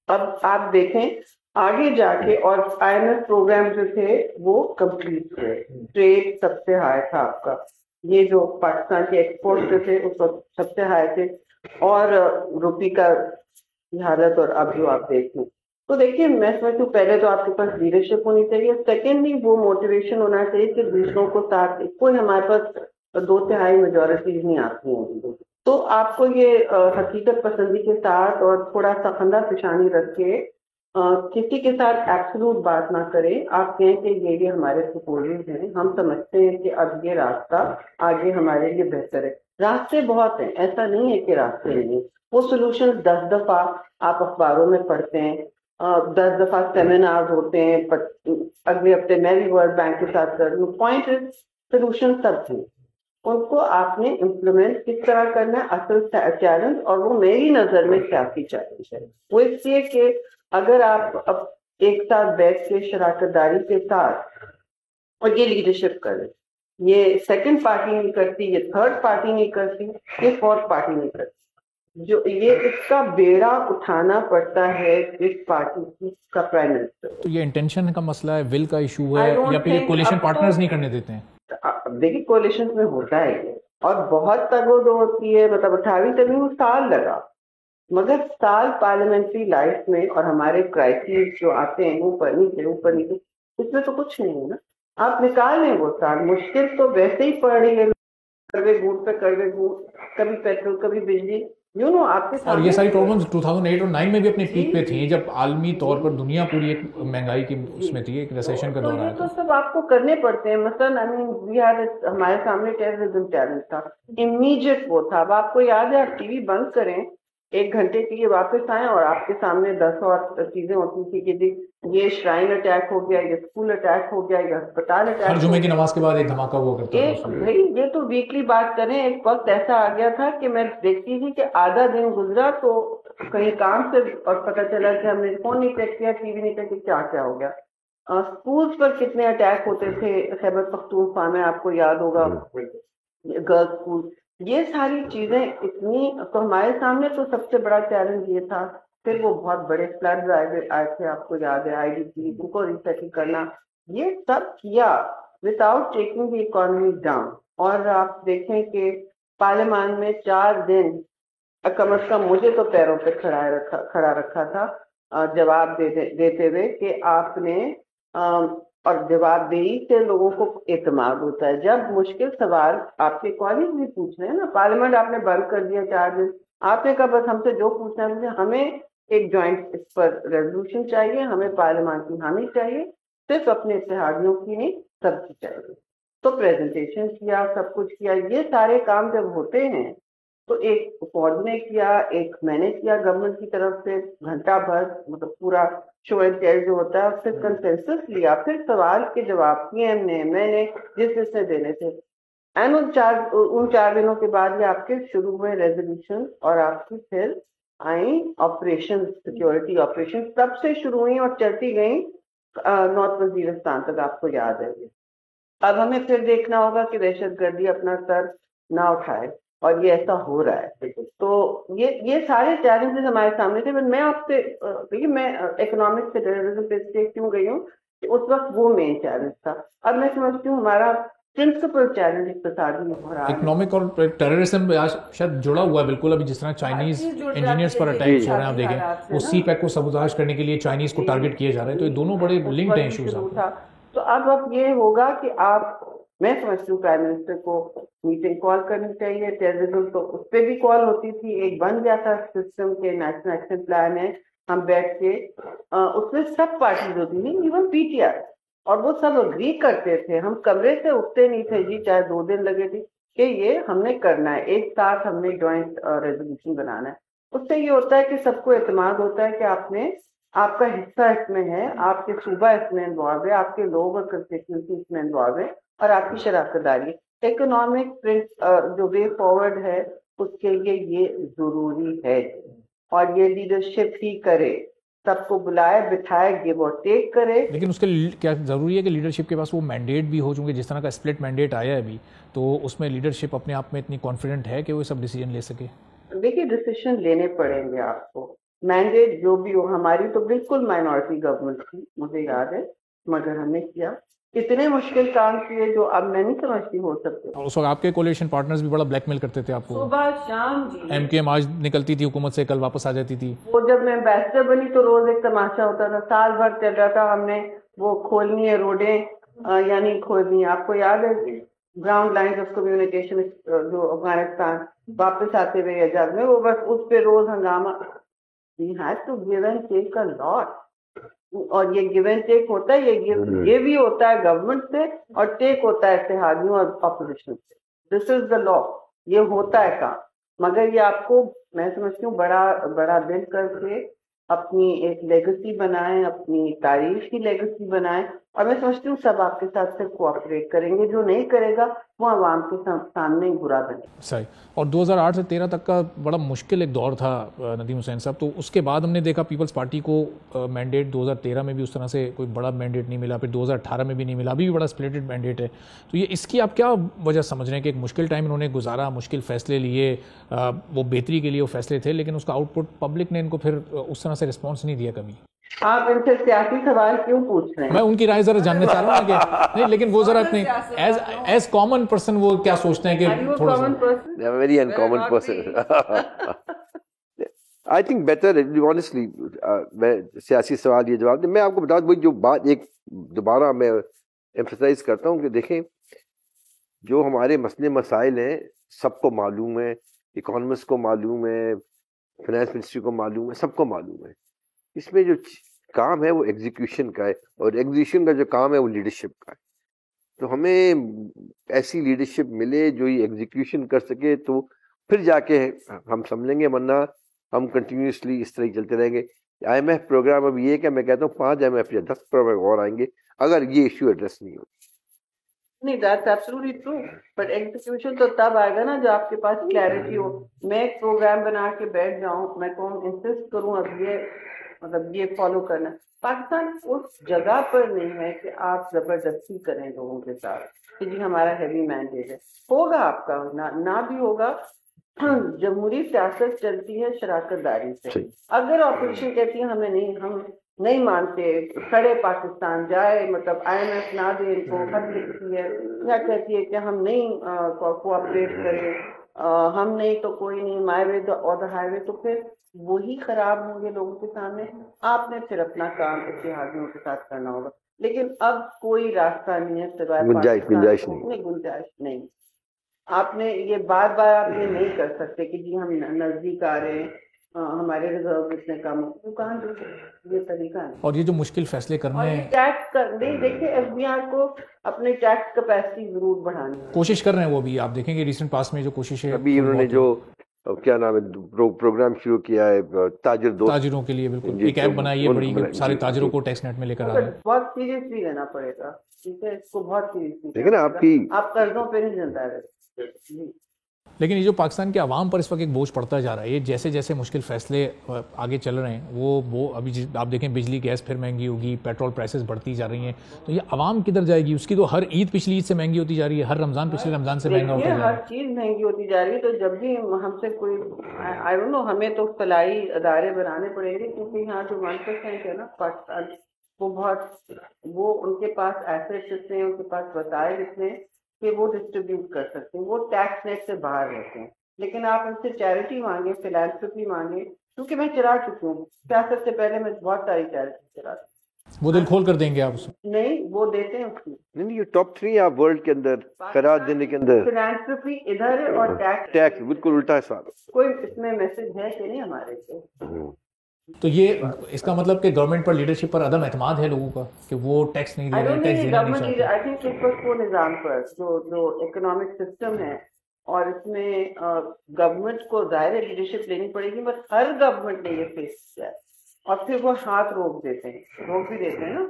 اب آپ دیکھیں آگے جا کے, اور IMF پروگرام جو تھے وہ کمپلیٹ ہوئے, ٹریڈ سب سے ہائی تھا آپ کا, یہ جو پاکستان کے ایکسپورٹ جو تھے اس وقت سب سے ہائی تھے, اور روپی کا حالت, اور اب جو آپ دیکھ لیں تو دیکھیے میں سمجھتی ہوں پہلے تو آپ کے پاس لیڈرشپ ہونی چاہیے, سیکنڈلی وہ موٹیویشن ہونا چاہیے کہ دوسروں کو ساتھ, کوئی ہمارے پاس 2/3 میجورٹیز نہیں آتی ہیں, تو آپ کو یہ حقیقت پسندی کے ساتھ اور تھوڑا سا خندہ پیشانی رکھ کے کسی کے ساتھ ایبسولوٹ بات نہ کریں. آپ کہیں کہ یہ ہمارے سپورٹرز ہیں, ہم سمجھتے ہیں کہ اب یہ راستہ آگے ہمارے لیے بہتر ہے. راستے بہت ہیں, ایسا نہیں ہے کہ راستے نہیں, وہ سولوشن 10 دفعہ آپ اخباروں میں پڑھتے ہیں, 10 دفعہ سیمینارز ہوتے ہیں, اگلے ہفتے میں بھی ورلڈ بینک کے ساتھ کر رہی ہوں. پوائنٹ سولوشن سب ہیں, ان کو آپ نے امپلیمنٹ کس طرح کرنا ہے اصل چیلنج, اور وہ میری نظر میں سیاسی چیلنج ہے. وہ اس لیے کہ اگر آپ اب ایک ساتھ بیٹھ کے شراکت داری کے ساتھ, اور یہ لیڈرشپ کریں, یہ سیکنڈ پارٹی نہیں کرتی, یہ تھرڈ پارٹی نہیں کرتی, یہ فورتھ پارٹی نہیں کرتی, جو یہ اس کا بیڑا اٹھانا پڑتا ہے اس پارٹی کا پرائم منسٹر. تو یہ انٹینشن کا مسئلہ ہے, ول کا ایشو ہے, یا پھر یہ کولیشن پارٹنرز نہیں کرنے دیتے ہیں؟ دیکھیے کولیشن میں ہوتا ہے یہ, اور بہت تگ و دو ہوتی ہے, مطلب 18ویں ترمیم سال لگا, مگر سال پارلیمنٹری لائف میں اور ہمارے کرائسس جو آتے ہیں اوپر نیچے اس میں تو کچھ نہیں ہے نا. آپ نکال لیں وہ سال. مشکل تو ویسے ہی پڑ رہی ہے, کڑوے گھونٹ پہ کڑوے گھونٹ, کبھی پیٹرول کبھی بجلی, آپ کے اور یہ ساری پرابلمز 2008 اور 9 میں بھی اپنے پیک پہ تھیں, جب عالمی طور پر دنیا پوری ایک مہنگائی کی اس میں تھی, ایک ریسیشن کا دور آیا. تو سب آپ کو کرنے پڑتے ہیں. مثلاً ہمارے سامنے ٹیررزم چیلنج تھا, امیڈیٹ وہ تھا. اب آپ کو یاد ہے, آپ ٹی وی بند کریں 1 گھنٹے کے لیے واپس آئیں اور آپ کے سامنے 10 اور چیزیں ہوتی تھی کہ جی یہ شرائن اٹیک ہو گیا, یہ اسکول اٹیک ہو گیا, یہ ہسپتال اٹیک. ہر جمعے کی نماز کے بعد ایک دھماکہ ہوا کرتا تھا. یہ تو ویکلی بات کریں. ایک وقت ایسا آ گیا تھا کہ میں دیکھتی تھی کہ آدھا دن گزرا تو کہیں کام سے اور پتہ چلا کہ ہم نے فون نہیں چیک کیا, ٹی وی نہیں چیک کیا, کیا ہو گیا. اسکولس پر کتنے اٹیک ہوتے تھے خیبر پختونخوا میں, آپ کو یاد ہوگا, گرلس اسکول. یہ ساری چیزیں اتنی, تو ہمارے سامنے تو سب سے بڑا چیلنج یہ تھا. پھر وہ بہت بڑے فلڈ آئے تھے, آپ کو یاد ہے, IDP ان کو ریسیٹل کرنا, یہ سب کیا without taking the economy down. اور آپ دیکھیں کہ پارلیمان میں 4 دن کم از کم مجھے تو پیروں پہ کھڑا رکھا تھا جواب دیتے ہوئے کہ آپ نے, اور جواب دہی سے لوگوں کو اعتماد ہوتا ہے. جب مشکل سوال آپ کے کالج بھی پوچھ رہے ہیں نا, پارلیمنٹ آپ نے بند کر دیا 4 دن, آپ نے کہا بس ہم سے جو پوچھنا ہے ہمیں ایک جوائنٹ اس پر ریزولوشن چاہیے, ہمیں پارلیمان کی حامی چاہیے, صرف اپنے اتحادیوں کی نہیں سب کی چاہیے. تو پریزنٹیشن کیا, سب کچھ کیا. یہ سارے کام جب ہوتے ہیں تو ایک فوج نے کیا, ایک میں نے کیا گورنمنٹ کی طرف سے, گھنٹہ بھر مطلب پورا شو اینڈ ٹیل جو ہوتا ہے, پھر کنسنسس لیا, پھر سوال کے جواب کیے میں نے جس نے دینے تھے. اینڈ ان 4 دنوں کے بعد یہ آپ کے شروع ہوئے ریزولوشن, اور آپ کی پھر آئیں آپریشن, سیکورٹی آپریشن تب سے شروع ہوئی اور چلتی گئیں نارتھ وزیرستان تک, آپ کو یاد ہے. اب ہمیں پھر دیکھنا ہوگا کہ دہشت گردی اپنا سر نہ اٹھائے, اور یہ ایسا ہو رہا ہے. تو یہ سارے چیلنجز ہمارے سامنے تھے. میں آپ سے دیکھیے, میں اکنامک سے ٹیررزم پہ کیوں گئی ہوں کہ اس وقت وہ مین چیلنج تھا. اب میں سمجھتی ہوں ہمارا پرنسپل چیلنج اقتصادی ہو رہا ہے. اکنامک اور ٹیررزم شاید جڑا ہوا ہے بالکل. ابھی جس طرح چائنیز انجینئرز پر اٹیکس ہو رہے ہیں, آپ دیکھیں وہ سی پیک کو سبوتاژ کرنے کے لیے چائنیز کو ٹارگٹ کیے جا رہے ہیں, تو یہ دونوں بڑے لنکڈ ہیں ایشوز. تو اب یہ ہوگا کہ میں سمجھتی ہوں پرائم منسٹر کو میٹنگ کال کرنی چاہیے. ٹیررزم تو اس پہ بھی کال ہوتی تھی, ایک بن گیا تھا سسٹم کے نیشنل ایکشن پلان ہے, ہم بیٹھ کے اس میں سب پارٹیز ہوتی تھی, ایون PTI, اور وہ سب اگری کرتے تھے. ہم کمرے سے اٹھتے نہیں تھے جی, چاہے 2 دن لگے تھے, کہ یہ ہم نے کرنا ہے, ایک ساتھ ہم نے جوائنٹ ریزولوشن بنانا ہے. اس سے یہ ہوتا ہے کہ سب کو اعتماد ہوتا ہے کہ آپ کا حصہ اس میں ہے, آپ کے صوبہ اس میں انوالو ہے, آپ کے لوگ اور کنسٹیٹوئنسی اس میں انوالو ہے, اور آپ کی شراکت داری. اکنامک جو وے فارورڈ ہے اس کے لیے یہ ضروری ہے, اور یہ لیڈرشپ ہی کرے, سب کو بلائے بٹھائے, گیو اور ٹیک کرے. لیکن اس کے کیا ضروری ہے کہ لیڈرشپ کے پاس وہ مینڈیٹ بھی ہو, چونکہ جس طرح کا اسپلٹ مینڈیٹ آیا ہے ابھی, تو اس میں لیڈرشپ اپنے آپ میں اتنی کانفیڈنٹ ہے کہ وہ سب ڈیسیجن لے سکے. دیکھیے ڈیسیشن لینے پڑیں گے آپ کو. مینڈیٹ جو بھی ہو, ہماری تو بالکل مائنورٹی گورنمنٹ تھی, مجھے یاد ہے, مگر ہم نے کیا اتنے مشکل کام کیے جو اب میں نہیں سمجھتی ہو سکتے. اس وقت آپ کے کولیشن پارٹنرز بھی بڑا بلیک میل کرتے تھے آپ کو, صبح شام. جی MKM آج نکلتی تھی حکومت سے, کل واپس آ جاتی تھی. وہ جب میں ایمبیسڈر بنی تو روز ایک تماشا ہوتا تھا, سال بھر چل رہا تھا, ہم نے وہ کھولنی ہے روڈیں, یعنی کھولنی, آپ کو یاد ہے گراؤنڈ لائنز آف کمیونیکیشن جو افغانستان واپس آتے ہوئے ایجاز میں, وہ بس اس پہ روز ہنگامہ. We had to give and take a lot. اور یہ گیو اینڈ ٹیک ہوتا ہے, یہ بھی ہوتا ہے گورنمنٹ سے, اور ٹیک ہوتا ہے اتحادیوں اور اپوزیشن سے. دس از دا لا, یہ ہوتا ہے کام. مگر یہ آپ کو, میں سمجھتی ہوں, بڑا دل کر کے اپنی ایک لیگسی بنائیں, اپنی تاریخ کی لیگسی بنائیں, اور میں سمجھتی ہوں سب آپ کے ساتھ سے کوآپریٹ کریں گے. جو نہیں کرے گا وہ عوام کے سامنے برا بنے. صحیح. اور 2008 سے 13 تک کا بڑا مشکل ایک دور تھا ندیم حسین صاحب. تو اس کے بعد ہم نے دیکھا پیپلز پارٹی کو مینڈیٹ 2013 میں بھی اس طرح سے کوئی بڑا مینڈیٹ نہیں ملا, پھر 2018 میں بھی نہیں ملا, ابھی بھی بڑا سپلٹڈ مینڈیٹ ہے. تو یہ اس کی آپ کیا وجہ سمجھ رہے ہیں کہ ایک مشکل ٹائم انہوں نے گزارا, مشکل فیصلے لیے, وہ بہتری کے لیے وہ فیصلے تھے, لیکن اس کا آؤٹ پٹ پبلک نے ان کو پھر اس طرح سے رسپانس نہیں دیا کبھی. آپ ان سے سیاسی سوال کیوں پوچھ رہے ہیں؟ میں ان کی رائے ذرا جاننا چاہ رہا ہوں کہ نہیں, لیکن وہ ذرا اپنے ایز کامن پرسن وہ کیا سوچتے ہیں کہ تھوڑا سا very uncommon person. I think better honestly میں سیاسی سوال یہ جواب دیں. میں آپ کو بتا دوں جو بات ایک دوبارہ میں ایمفسائز کرتا ہوں کہ دیکھیں جو ہمارے مسئلے مسائل ہیں سب کو معلوم ہے, اکانومسٹ کو معلوم ہے, فائنانس منسٹری کو معلوم ہے, سب کو معلوم ہے. اس میں جو کام ہے وہ ایگزیکیوشن کا ہے, اور ایگزیکیوشن کا جو کام ہے وہ لیڈرشپ کا ہے. تو ہمیں ایسی لیڈرشپ ملے جو یہ ایگزیکیوشن کر سکے تو پھر جا کے ہم سمجھیں گے, ورنہ ہم کنٹینیوسلی اس طرح چلتے رہیں گے. آئی ایم ایف پروگرام اب یہ کہ میں کہتا ہوں 5 IMF یا 10 پروگرام اور آئیں گے اگر یہ ایشو ایڈریس نہیں ہو. نہیں, that's absolutely true. But execution تو تب آئے گا نا جو آپ کے پاس کلیئرٹی ہو. میں ایک پروگرام بنا کے بیٹھ جاؤں, میں کہوں انسسٹ کروں اب یہ مطلب یہ فالو کرنا. پاکستان اس جگہ پر نہیں ہے کہ آپ زبردستی کریں لوگوں کے ساتھ کہ جی ہمارا ہیوی مینڈیٹ ہے. ہوگا آپ کا نہ بھی ہوگا. جمہوری سیاست چلتی ہے شراکت داری سے. اگر اپوزیشن کہتی ہے ہمیں نہیں, ہم نہیں مانتے, کھڑے پاکستان جائے, مطلب IMF نہ دے ان کو, خط لکھتی ہے یا کہتی ہے کہ ہم نہیں کوآپریٹ کریں, ہم نہیں تو کوئی نہیں, مائی وے اور دا ہائی وے, تو پھر وہی خراب ہوں گے لوگوں کے سامنے. آپ نے پھر اپنا کام اتحادیوں کے ساتھ کرنا ہوگا. لیکن اب کوئی راستہ نہیں ہے سوائے گنجائش نہیں. آپ نے یہ بار بار آپ یہ نہیں کر سکتے کہ جی ہم نزدیک آ رہے ہیں, ہمارے ریزرو اتنے کم ہو, کہاں یہ طریقہ ہے. اور یہ جو مشکل فیصلے کرنے ٹیکس نہیں, دیکھیں FBR کو اپنے ٹیکس کیپیسٹی ضرور بڑھانی کوشش کر رہے ہیں. وہ بھی آپ دیکھیں گے ریسنٹ پاس میں جو کوشش ہے ابھی انہوں نے جو کیا نام ہے پروگرام شروع کیا ہے تاجروں کے لیے, بالکل ایک ایپ بنائی ہے بڑی, سارے تاجروں کو ٹیکس نیٹ میں لے کر آ رہے ہیں. بہت سیریسلی لینا پڑے گا, ٹھیک ہے, اس کو بہت سیریسلی. لیکن آپ قرضوں پہ نہیں زندہ رہے. لیکن یہ جو پاکستان کے عوام پر اس وقت ایک بوجھ پڑتا جا رہا ہے, یہ جیسے جیسے مشکل فیصلے آگے چل رہے ہیں وہ ابھی آپ دیکھیں بجلی گیس پھر مہنگی ہوگی, پیٹرول پرائسز بڑھتی جا رہی ہیں, تو یہ عوام کدھر جائے گی؟ اس کی تو ہر عید پچھلی عید سے مہنگی ہوتی جا رہی ہے, ہر رمضان پچھلے رمضان سے مہنگا ہوتا جا رہا ہے, ہر چیز مہنگی ہوتی جا رہی ہے. تو جب بھی ہم سے کوئی آئی ڈونٹ نو, ہمیں تو فلاحی ادارے بنانے پڑیں گے, کیونکہ یہاں جو 1% ہے نا پاکستان, وہ بہت وہ ان کے پاس ایسیٹس اتنے ہیں, ان کے پاس وسائل اتنے کہ وہ ڈسٹریبیوٹ کر سکتے ہیں, وہ ٹیکس نیٹ سے باہر رہتے ہیں. لیکن آپ ان سے چیریٹی مانگے, فلانتھروپی مانگے, کیونکہ میں چلا چکی ہوں سیاست سے پہلے, میں بہت ساری چیریٹی چلاتی. وہ دل کھول کر دیں گے آپ؟ نہیں, وہ دیتے ہیں اس کی نہیں, یہ ٹاپ 3 آپ ورلڈ کے اندر خیرات دینے کے اندر. فلانتھروپی ادھر ہے اور ٹیکس بالکل الٹا ہے صاحب. کوئی اس میں میسج ہے کہ نہیں ہمارے سے؟ تو یہ اس کا مطلب کہ گورنمنٹ پر لیڈرشپ پر عدم اعتماد ہے لوگوں کا کہ وہ ٹیکس نہیں دے رہے, ٹیکس دینا نہیں چاہتے. آئی تھنک اس وقت وہ نظام پر جو اکنامک سسٹم ہے, اور اس میں گورنمنٹ کو ظاہر لیڈرشپ لینی پڑے گی, بس ہر گورنمنٹ نے یہ فیس کیا ہے, اور پھر وہ ہاتھ روک بھی دیتے ہیں نا.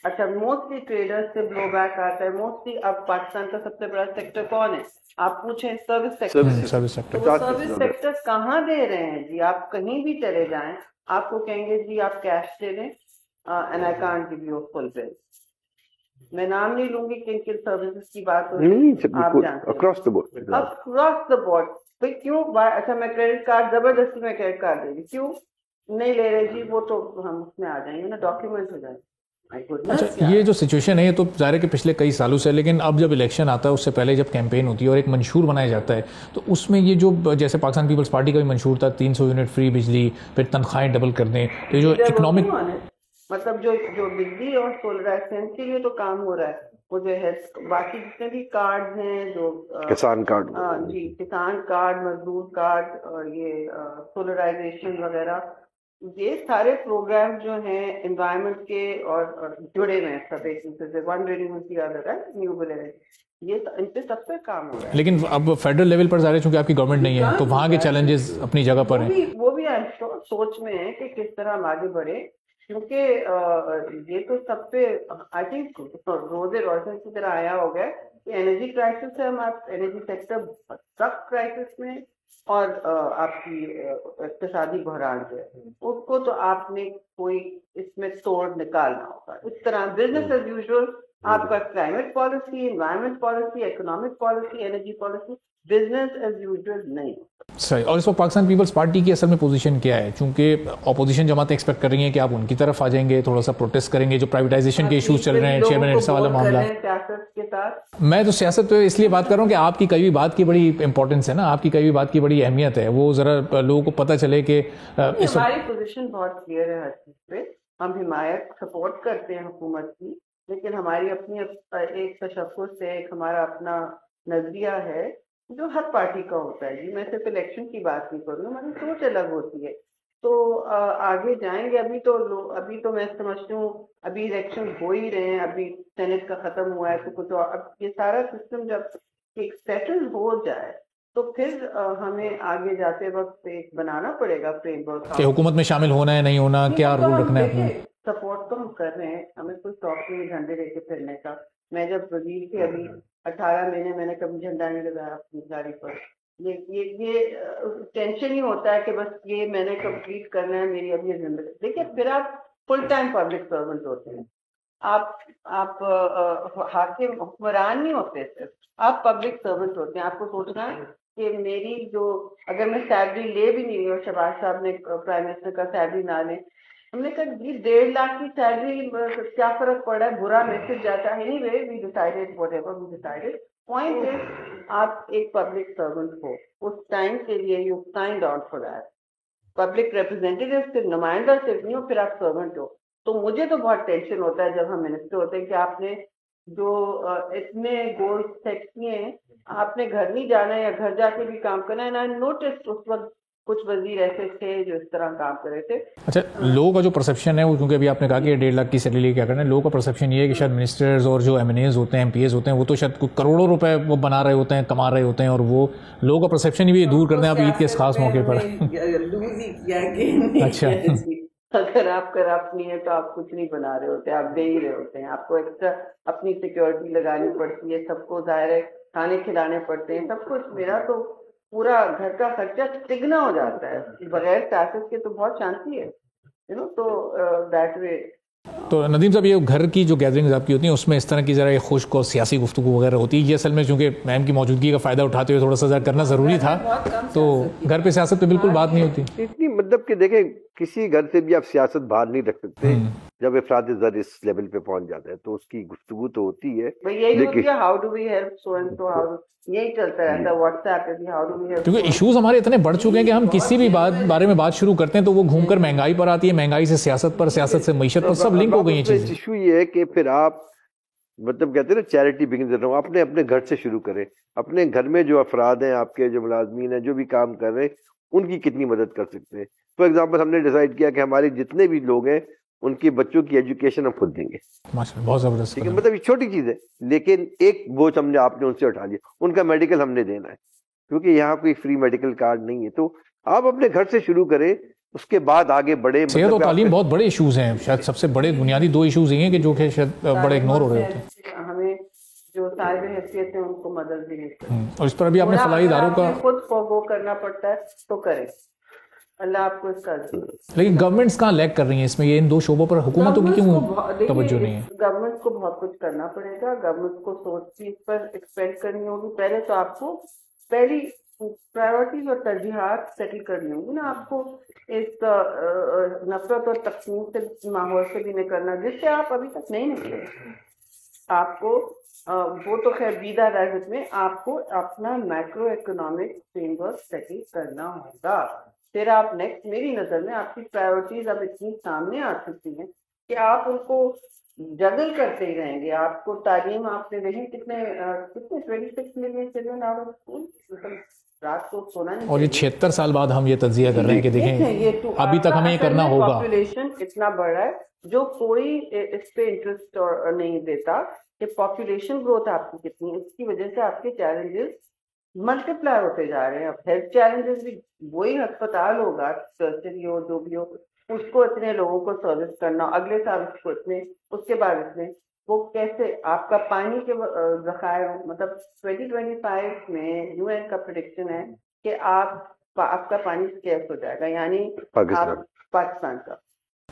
اچھا, موسٹلی ٹریڈر سے بلو بیک آتا ہے. موسٹلی اب پاکستان کا سب سے بڑا سیکٹر کون ہے آپ پوچھیں؟ Service sector. سروس سیکٹر کہاں دے رہے ہیں جی؟ آپ کہیں بھی چلے جائیں, آپ کو کہیں گے جی آپ کیش دے دیں, and I can't give you full bill. میں نام نہیں لوں گی کن کن سروسز کی بات ہو رہی ہے, آپ جانتے ہیں اکراس دا بورڈ. بھائی کیوں؟ اچھا میں کریڈٹ کارڈ زبردستی میں کریڈٹ کارڈ دے گی, کیوں نہیں لے رہے جی؟ وہ تو ہم اس میں آ جائیں گے نا, ڈاکیومنٹ ہو جائیں گے. اچھا, یہ جو سچویشن ہے یہ تو ظاہر ہے کہ پچھلے کئی سالوں سے, لیکن اب جب الیکشن آتا ہے اس سے پہلے جب کیمپین ہوتی ہے اور ایک منشور بنایا جاتا ہے, تو اس میں یہ جو جیسے پاکستان پیپلز پارٹی کا بھی منشور تھا 300 یونٹ فری بجلی, پھر تنخواہیں ڈبل کر دیں, تو جو اکنامک مطلب جو بجلی اور سولر کے لیے تو کام ہو رہا ہے, وہ جو ہے باقی جتنے بھی کارڈ ہیں, جو کسان کارڈ, جی کسان کارڈ, مزدور کارڈ, اور یہ سولرائزیشن وغیرہ, یہ سارے پروگرام جو ہیں انوائرمنٹ کے اور جڑے ہوئے ہیں سب ایک دوسرے سے, ون رینیوبل ادر ہے رینیوبل انرجی, یہ ان پہ سب سے کام ہو رہا ہے. لیکن اب فیڈرل لیول پر ظاہر ہے چونکہ آپ کی گورنمنٹ نہیں ہے تو وہاں کے چیلنجز اپنی جگہ پر ہیں, وہ بھی سوچ میں ہے کہ کس طرح ہم آگے بڑھے, کیونکہ یہ تو سب پہ آئی تھنک روز روشن کی طرح آیا ہو گیا کہ انرجی کرائسس ہے, ہمارا انرجی سیکٹر سخت کرائسس میں, اور آپ کی اقتصادی بحران جو ہے اس کو تو آپ نے کوئی اس میں توڑ نکالنا ہوگا. اس طرح بزنس ایز یوزول آپ کا climate policy, environment policy, economic policy, energy policy business as usual نہیں. صحیح. اور اس وقت پاکستان پیپلز پارٹی کی اصل میں پوزیشن کیا ہے؟ چونکہ اپوزیشن جماعتیں ایکسپیکٹ کر رہی ہیں کہ آپ ان کی طرف آ جائیں گے, تھوڑا سا پروٹیسٹ کریں گے, جو پرائیویٹائزیشن کے ایشوز چل رہے ہیں, چیئرمین ارسا والا معاملہ. سیاست کے ساتھ میں تو سیاست تو اس لیے بات کر رہا ہوں کہ آپ کی کئی بھی بات کی بڑی امپورٹنس ہے نا, آپ کی کئی بھی بات کی بڑی اہمیت ہے, وہ ذرا لوگوں کو پتہ چلے کہ ہماری پوزیشن بہت کلیئر ہے ہر چیز پہ. ہم حمایت سپورٹ کرتے ہیں حکومت کی, لیکن ہماری اپنی ایک تشخص ہے, ایک ہمارا اپنا نظریہ ہے جو ہر پارٹی کا ہوتا ہے. جی میں صرف الیکشن کی بات نہیں کروں, ہماری سوچ الگ ہوتی ہے. تو آگے جائیں گے. ابھی تو میں سمجھتی ہوں ابھی الیکشن ہو ہی رہے ہیں, ابھی سینٹ کا ختم ہوا ہے, تو کچھ اب یہ سارا سسٹم جب ایک سیٹل ہو جائے تو پھر ہمیں آگے جاتے وقت ایک بنانا پڑے گا فریم ورک کہ حکومت میں شامل ہونا ہے نہیں ہونا, کیا رول رکھنا ہے. سپورٹ تو ہم کر رہے ہیں, ہمیں کوئی شوق نہیں جھنڈے لے کے پھرنے کا. میں جب وزیر تھی ابھی 18 مہینے میں نے کبھی جھنڈا نہیں لگایا اپنی گاڑی پر. یہ ٹینشن ہی ہوتا ہے کہ بس یہ میں نے کمپلیٹ کرنا ہے میری اب یہ زندگی. دیکھیے پھر آپ فل ٹائم پبلک سرونٹ ہوتے ہیں, آپ حاکم حکمران نہیں ہوتے, صرف آپ پبلک سرونٹ ہوتے ہیں. آپ کو سوچنا ہے کہ میری جو اگر میں سیلری لے بھی نہیں رہی, اور شہباز صاحب نے پرائم منسٹر کا سیلری نہ لیں, ہم نے کہا جی 1.5 لاکھ کی سیلری کیا فرق پڑا ہے, برا میسج جاتا ہے. Anyway we decided whatever we decided. Point is آپ ایک پبلک سرونٹ ہو, اس ٹائم کے لیے you signed out for that. Public representative صرف نمائندہ صرف نہیں ہو, پھر آپ سرونٹ ہو. تو مجھے تو بہت ٹینشن ہوتا ہے جب ہم منسٹر ہوتے ہیں کہ آپ نے جو اتنے گول سیٹ کیے ہیں, آپ نے گھر نہیں جانا ہے یا گھر جا کے بھی کام کرنا ہے. نا نوٹس اس وقت کچھ وزیر ایسے تھے جو اس طرح کام کر رہے تھے. اچھا, لوگوں کا جو پرسیپشن ہے وہ, کیونکہ ابھی آپ نے کہا کہ 1.5 لاکھ کی سیلری لے کیا کرنا ہے, لوگوں کا پرسیپشن یہ ہے کہ شاید منسٹرز اور جو ایم این ایز ہوتے ہیں, ایم پی ایز ہوتے ہیں, وہ تو شاید کروڑوں روپے وہ بنا رہے ہوتے ہیں, کما رہے ہوتے ہیں, اور وہ لوگوں کا پرسیپشن ہی بھی دور کرتے ہیں آپ عید کے اس خاص موقع پر. اچھا, اگر آپ کرپٹ نہیں ہے تو آپ کچھ نہیں بنا رہے ہوتے, آپ دے ہی رہے ہوتے ہیں. آپ کو ایکسٹرا اپنی سیکورٹی لگانی پڑتی ہے, سب کو ظاہر ہے کھانے کھلانے پڑتے ہیں, سب کچھ. میرا تو پورا گھر کا خرچہ تگنا ہو جاتا ہے. بغیر ٹیکسز کے تو بہت شانتی ہے, تو دیٹ وے. تو ندیم صاحب, یہ گھر کی جو گیدرنگز آپ کی ہوتی ہیں اس میں اس طرح کی ذرا ایک خشک اور سیاسی گفتگو وغیرہ ہوتی ہے, یہ اصل میں چونکہ میم کی موجودگی کا فائدہ اٹھاتے ہوئے تھوڑا سا کرنا ضروری تھا, تو گھر پہ سیاست پہ بالکل بات نہیں ہوتی. اتنی مطلب کہ دیکھیں کسی گھر سے بھی آپ سیاست باہر نہیں رکھ سکتے. جب افراد زر اس لیول پہ پہنچ جاتا ہے تو اس کی گفتگو تو ہوتی ہے, یہی ہوتی ہے how do we help so and so, یہی چلتا رہتا ہے واٹس ایپ پہ بھی ہاؤ ڈو وی ہیلپ. کیونکہ ایشوز ہمارے اتنے بڑھ چکے ہیں کہ ہم کسی بھی بارے میں بات شروع کرتے ہیں تو وہ گھوم کر مہنگائی پر آتی ہے, مہنگائی سے سیاست پر, سیاست سے معیشت پر, سب لنک ہو گئی ہیں چیزیں. ایشو یہ ہے کہ پھر آپ مطلب کہتے ہیں نا چیریٹی بگنز ایٹ ہوم, اپنے گھر سے شروع کریں. اپنے گھر میں جو افراد ہیں, آپ کے جو ملازمین ہیں, جو بھی کام کر رہے ہیں, ان کی کتنی مدد کر سکتے ہیں. فار ایگزامپل ہم نے ڈیسائیڈ کیا کہ ہمارے جتنے بھی لوگ ہیں ان کے بچوں کی ایجوکیشن ہم خود دیں گے. ماشاءاللہ, بہت زبردست. ٹھیک ہے, مطلب یہ چھوٹی چیز ہے, لیکن ایک بوجھ ہم نے آپ نے ان سے اٹھا لیا. ان کا میڈیکل ہم نے دینا ہے, کیونکہ یہاں کوئی فری میڈیکل کارڈ نہیں ہے. تو آپ اپنے گھر سے شروع کریں, اس کے بعد آگے بڑھے. صحت اور تعلیم بہت بڑے ایشوز ہیں, شاید سب سے بڑے بنیادی 2 ایشوز یہ ہیں کہ جو کہ شاید بڑے اگنور ہو رہے ہوتے ہیں. ہمیں جو صاحب حیثیت ہیں ان کو مدد بھی نہیں, اور اس پر ابھی آپ نے فلاحی اداروں کا خود فوگو کرنا پڑتا ہے تو کریں, اللہ آپ کو اس کا. لیکن گورنمنٹس کہاں لیک کر رہی ہیں اس میں, یہ ان 2 شعبوں پر حکومتوں کی کیوں توجہ نہیں ہے؟ گورنمنٹ کو بہت کچھ کرنا پڑے گا. گورنمنٹ کو سوچ چیز پر ایکسپینڈ کرنی ہوگی. پہلے تو آپ کو پہلی پرائیورٹیز اور ترجیحات سیٹل کرنی ہوگی نا. آپ کو اس نفرت اور تقسیم سے ماحول سے بھی نکلنا جس سے آپ ابھی تک نہیں نکلے. آپ کو وہ تو خیر بیدہ راحت میں آپ کو اپنا micro economic frame work settle کرنا ہوگا. پھر آپ نیکسٹ, میری نظر میں آپ کی پرائیورٹیز اب اتنی سامنے آ سکتی ہیں کہ آپ ان کو جگل کرتے ہی رہیں گے. آپ کو تعلیم آپ نے نہیں کتنے 26 million children out of school, رات کو سونا نہیں. اور یہ 76 سال بعد ہم یہ تجزیہ کر رہے ہیں کہ دیکھیں ابھی تک ہمیں یہ کرنا ہوگا. پاپولیشن اتنا بڑا ہے جو کوئی اس پہ انٹرسٹ نہیں دیتا کہ پاپولیشن گروتھ آپ کی کتنی ہے. اس کی وجہ سے آپ کے چیلنجز ملٹیپلائی ہوتے جا رہے ہیں. اب ہیلتھ چیلنجز بھی, وہی ہسپتال ہوگا سرجری ہو جو بھی ہو, اس کو اتنے لوگوں کو سروس کرنا, اگلے سال اس کو اتنے, اس کے بعد اتنے, وہ کیسے آپ کا پانی کے ذخائر. مطلب 2025 میں یو این کا پریڈکشن ہے کہ آپ کا پانی اسکیئرس ہو جائے گا, یعنی پاکستان کا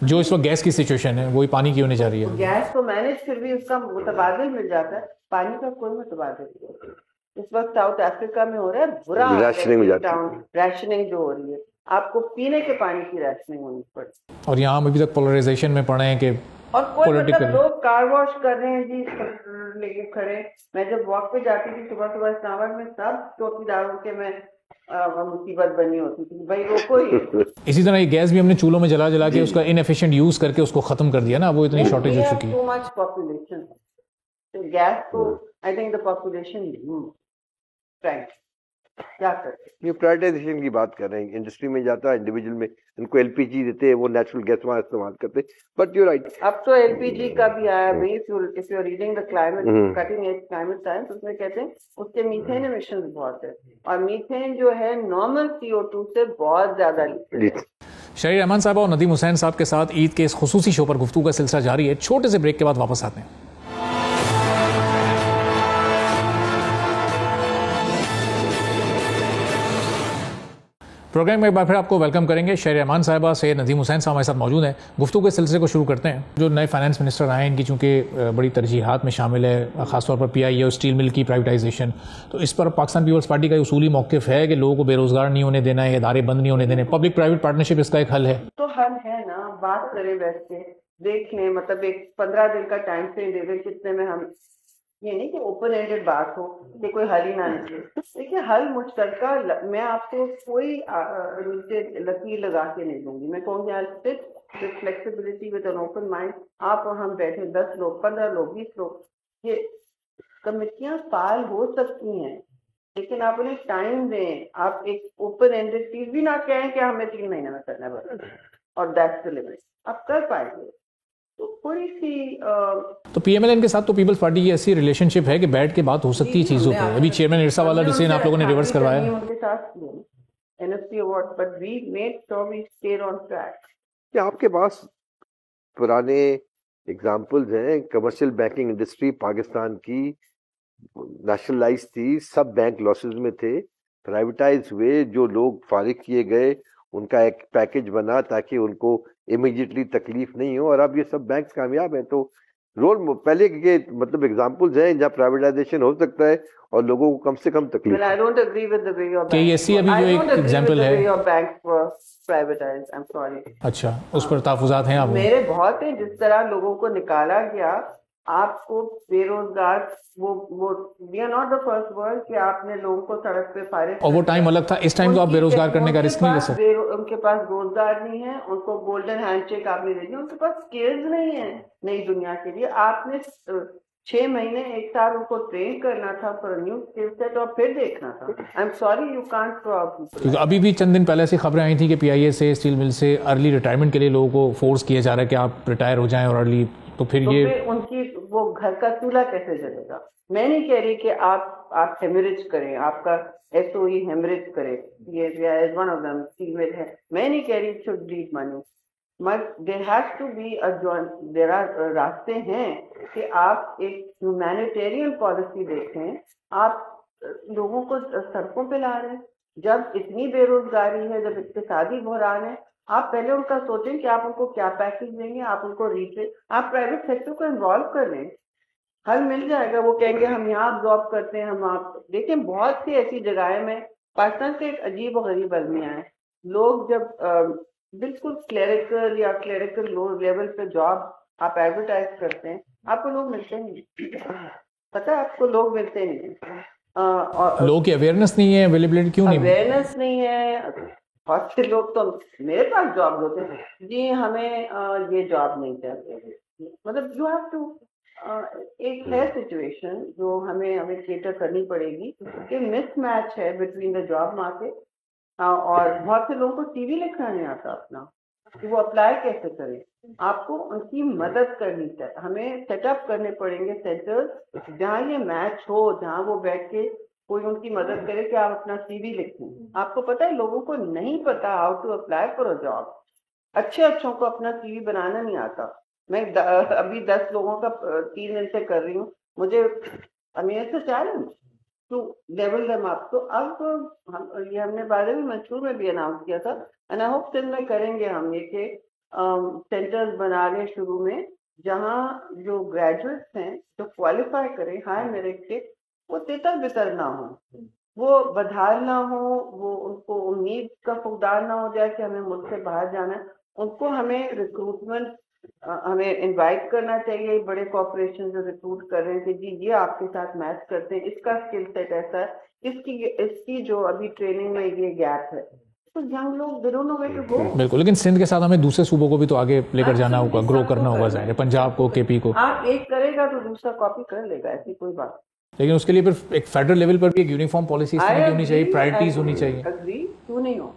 جو اس وقت گیس کی سچویشن ہے وہی پانی کی ہونے جا رہی ہے. گیس کو مینج پھر بھی اس کا متبادل مل جاتا ہے, پانی کا کوئی متبادل نہیں ہوتا. اس وقت ساؤتھ افریقہ میں ہو رہا ہے برا ریشننگ جو ہو رہی ہے, آپ کو پینے کے پانی کی ریشننگ ہونی پڑتی. اور یہاں ہم ابھی تک پولرائزیشن میں پڑے ہیں کہ اور کوئی مطلب لوگ کار واش کر رہے ہیں جی لے کے کھڑے. میں جب واک پہ جاتی تھی صبح صبح اسلام آباد میں, سب چوکیداروں کے میں مصیبت بنی ہوتی تھی, بھائی وہ کوئی. اسی طرح یہ گیس بھی ہم نے چولہوں میں جلا جلا کے اس کا انیفیشینٹ یوز کر کے اس کو ختم کر دیا نا, وہ اتنی شارٹیج ہو چکی ہے. ٹو مچ پاپولیشن, تو گیس کو آئی تھنک دا پاپولیشن کیا کرتے. یہ پرائیویٹائزیشن کی بات کر رہے ہیں, انڈسٹری میں جاتا ہے انڈیویجول میں ان کو ایل پی جی دیتے ہیں, وہ نیچرل گیس وہاں استعمال کرتے. بٹ یو رائٹ, اب تو ایل پی جی کا بھی آیا بھائی. if you're reading the climate cutting edge climate science, اس میں کہتے ہیں اس کے میتھین ایمیشنز بہت ہے, اور میتھین جو ہے نارمل CO2 سے بہت زیادہ لیتے ہیں. شہری رحمان صاحبہ اور ندیم حسین صاحب کے ساتھ عید کے اس خصوصی شو پر گفتگو کا سلسلہ جاری ہے. چھوٹے سے بریک کے بعد واپس آتے ہیں. پروگرام میں ایک بار پھر آپ کو ویلکم کریں گے. شہری رحمان صاحبہ سے ندیم حسین صاحب ہمارے ساتھ موجود ہیں. گفتگو کے سلسلے کو شروع کرتے ہیں. جو نئے فائنانس منسٹر آئے ہیں ان کی چونکہ بڑی ترجیحات میں شامل ہے, خاص طور پر پی آئی اے اور اسٹیل مل کی پرائیویٹائزیشن, تو اس پر پاکستان پیپلز پارٹی کا اصولی موقف ہے کہ لوگوں کو بے روزگار نہیں ہونے دینا ہے, ادارے بند نہیں ہونے دینے. پبلک پرائیویٹ پارٹنرشپ اس کا ایک حل ہے. تو حل ہے نا, بات کریں بیٹھ کے دیکھ لیں, مطلب ایک 15 دن کا ٹائم فریم دے دیں کتنے میں ہم, یہ نہیں کہ اوپن اینڈیڈ بات ہو کہ کوئی حل ہی نہ نکلے. دیکھیے حل مشترکہ, میں آپ کو کوئی نیچے لکیر لگا کے نہیں دوں گی. میں کہوں گی with flexibility with an open mind, آپ اور ہم بیٹھے 10 لوگ 15 لوگ 20 لوگ, یہ کمیٹیاں فعال ہو سکتی ہیں, لیکن آپ انہیں ٹائم دیں. آپ ایک اوپن اینڈیڈ چیز بھی نہ کہیں کہ ہمیں 3 مہینے میں کرنا ہے اور دیٹس دی لمٹ, آپ کر پائیں گے. تو تھوڑی سی تو پی ایم ایل این کے ساتھ تو پیپلز پارٹی کی ایسی ریلیشن شپ ہے کہ بیٹھ کے بات ہو سکتی ہے چیزوں پہ. ابھی چیئرمین ارسا والا ڈیسیژن آپ لوگوں نے ریورس کروایا ان کے ساتھ NSP award, but we made sure we stayed on track. کیا آپ کے پاس پرانے ایگزامپلز ہیں؟ کمرشل بینکنگ انڈسٹری پاکستان کی نیشنلائز تھی, سب بینک لاسز میں تھے, پرائیویٹائز ہوئے, جو لوگ فارغ کیے گئے ان کا ایک پیکج بنا تاکہ ان کو امیڈیٹلی تکلیف نہیں ہو, اور اب یہ سب بینکس کامیاب ہیں. تو رول پہلے کے مطلب ایگزامپلز ہیں جہاں پرائیویٹائزیشن ہو سکتا ہے اور لوگوں کو کم سے کم تکلیف. Well, I don't agree with the way your bank. KSC ابھی جو ایک ایگزامپل ہے, your banks were privatized. I'm sorry. اچھا اس پر تحفظات ہیں آپ؟ میرے بہت ہیں. جس طرح لوگوں کو نکالا گیا, آپ کو بے روزگار, وہ we are not the first world کہ آپ نے لوگوں کو سڑک پہ فارغ, اور وہ ٹائم الگ تھا. اس ٹائم تو آپ بے روزگار کرنے کا رسک نہیں لے سکتے. ان کے پاس روزگار نہیں ہے, ان کو گولڈن ہینڈ چیک آپ نے دے دیا, ان کے پاس اسکلز نہیں ہے نئی دنیا کے لیے. آپ نے 6 مہینے 1 سال ان کو ٹرین کرنا تھا فار نیو اسکل سیٹ, اور پھر دیکھنا تھا. آئی am sorry you can't through out people. کیونکہ ابھی بھی چند دن پہلے سے خبریں آئی تھیں کہ پی آئی اے سے, اسٹیل مل سے ارلی ریٹائرمنٹ کے لیے لوگوں کو فورس کیا جا رہا ہے کہ آپ ریٹائر ہو جائیں اور ارلی, تو پھر یہ ان کی وہ گھر کا چولہا کیسے جلے گا. میں نہیں کہہ رہی کہ آپ ہیمریج کریں, آپ کا SOE ہیمریج کرے, یہ is one of them female ہے. میں نہیں کہہ رہی should dead money, but there has to be there are راستے ہیں کہ آپ ایک ہیومینیٹیرین پالیسی دیکھیں. آپ لوگوں کو سڑکوں پہ لا رہے ہیں, جب اتنی بے روزگاری ہے, جب اقتصادی بحران ہے, آپ پہلے ان کا سوچیں کہ آپ ان کو کیا پیکیج دیں گے. آپ ان کو آپ پرائیویٹ سیکٹر کو انوالو کر لیں, حل مل جائے گا. وہ کہیں گے ہم یہاں ابزارب کرتے ہیں, ہم آپ دیکھیں بہت سی ایسی جگہیں میں پاکستان سے ایک عجیب و غریب المیہ ہے. لوگ جب بالکل کلیریکل یا کلیریکل لو لیول پہ جاب آپ ایڈورٹائز کرتے ہیں, آپ کو لوگ ملتے نہیں, پتہ ہے آپ کو لوگ ملتے نہیں. لوگوں کی اویئرنیس نہیں ہے, اویلیبلٹی کیوں نہیں, اویئرنیس نہیں ہے. بہت سے لوگ تو میرے پاس جاب ہوتے ہیں, جی ہمیں یہ جاب نہیں چاہتے. مطلب یو ہیو ٹو, ایک ہے سچویشن جو ہمیں کیٹر کرنی پڑے گی کہ مس میچ ہے بٹوین دا جاب مارکیٹ, اور بہت سے لوگوں کو CV لکھنا نہیں آتا اپنا, کہ وہ اپلائی کیسے کریں. آپ کو ان کی مدد کرنی چاہیے. ہمیں سیٹ اپ کرنے پڑیں گے سینٹرز جہاں یہ میچ ہو, جہاں وہ بیٹھ کے کوئی ان کی مدد کرے کہ آپ اپنا CV لکھیں. آپ کو پتہ ہے لوگوں کو نہیں پتا how to apply for a job. اچھوں کو اپنا CV بنانا نہیں آتا. میں ابھی 10 لوگوں کا 3 دن سے کر رہی ہوں. مجھے امیر سے چیلنج ٹو لیول دم اپ. تو اب یہ ہم نے بارے میں منشور میں بھی اناؤنس کیا تھا, اینڈ آئی ہوپ سندھ میں کریں گے ہم یہ کہ سینٹرز بنا لیں شروع میں، جہاں جو گریجویٹس ہیں جو کوالیفائی کریں ہائی میرٹ کے، وہ تتر بتر نہ ہوں، وہ بدحال نہ ہو، وہ ان کو امید کا فقدان نہ ہو جائے کہ ہمیں ملک سے باہر جانا ہے. ان کو ہمیں ریکروٹمنٹ ہمیں انوائٹ کرنا چاہیے، بڑے کارپوریشن جو ریکروٹ کر رہے ہیں کہ جی یہ آپ کے ساتھ میچ کرتے ہیں، اس کا اسکل سیٹ ایسا ہے، اس کی جو ابھی ٹریننگ میں یہ گیپ ہے، تو ینگ لوگ they don't know where to go. بالکل، لیکن سندھ کے ساتھ ہمیں دوسرے صوبوں کو بھی تو آگے لے کر جانا ہوگا، گرو کرنا ہوگا ظاہر ہے، پنجاب کو، کے پی کو. آپ ایک کرے گا تو دوسرا کاپی کر لے گا، ایسی کوئی بات. لیکن اس کے لیے پھر ایک فیڈرل لیول پر بھی ایک یونیفارم پالیسی اس طرح کی ہونی چاہیے، پرائرٹیز ہونی چاہیے. کیوں نہیں ہو.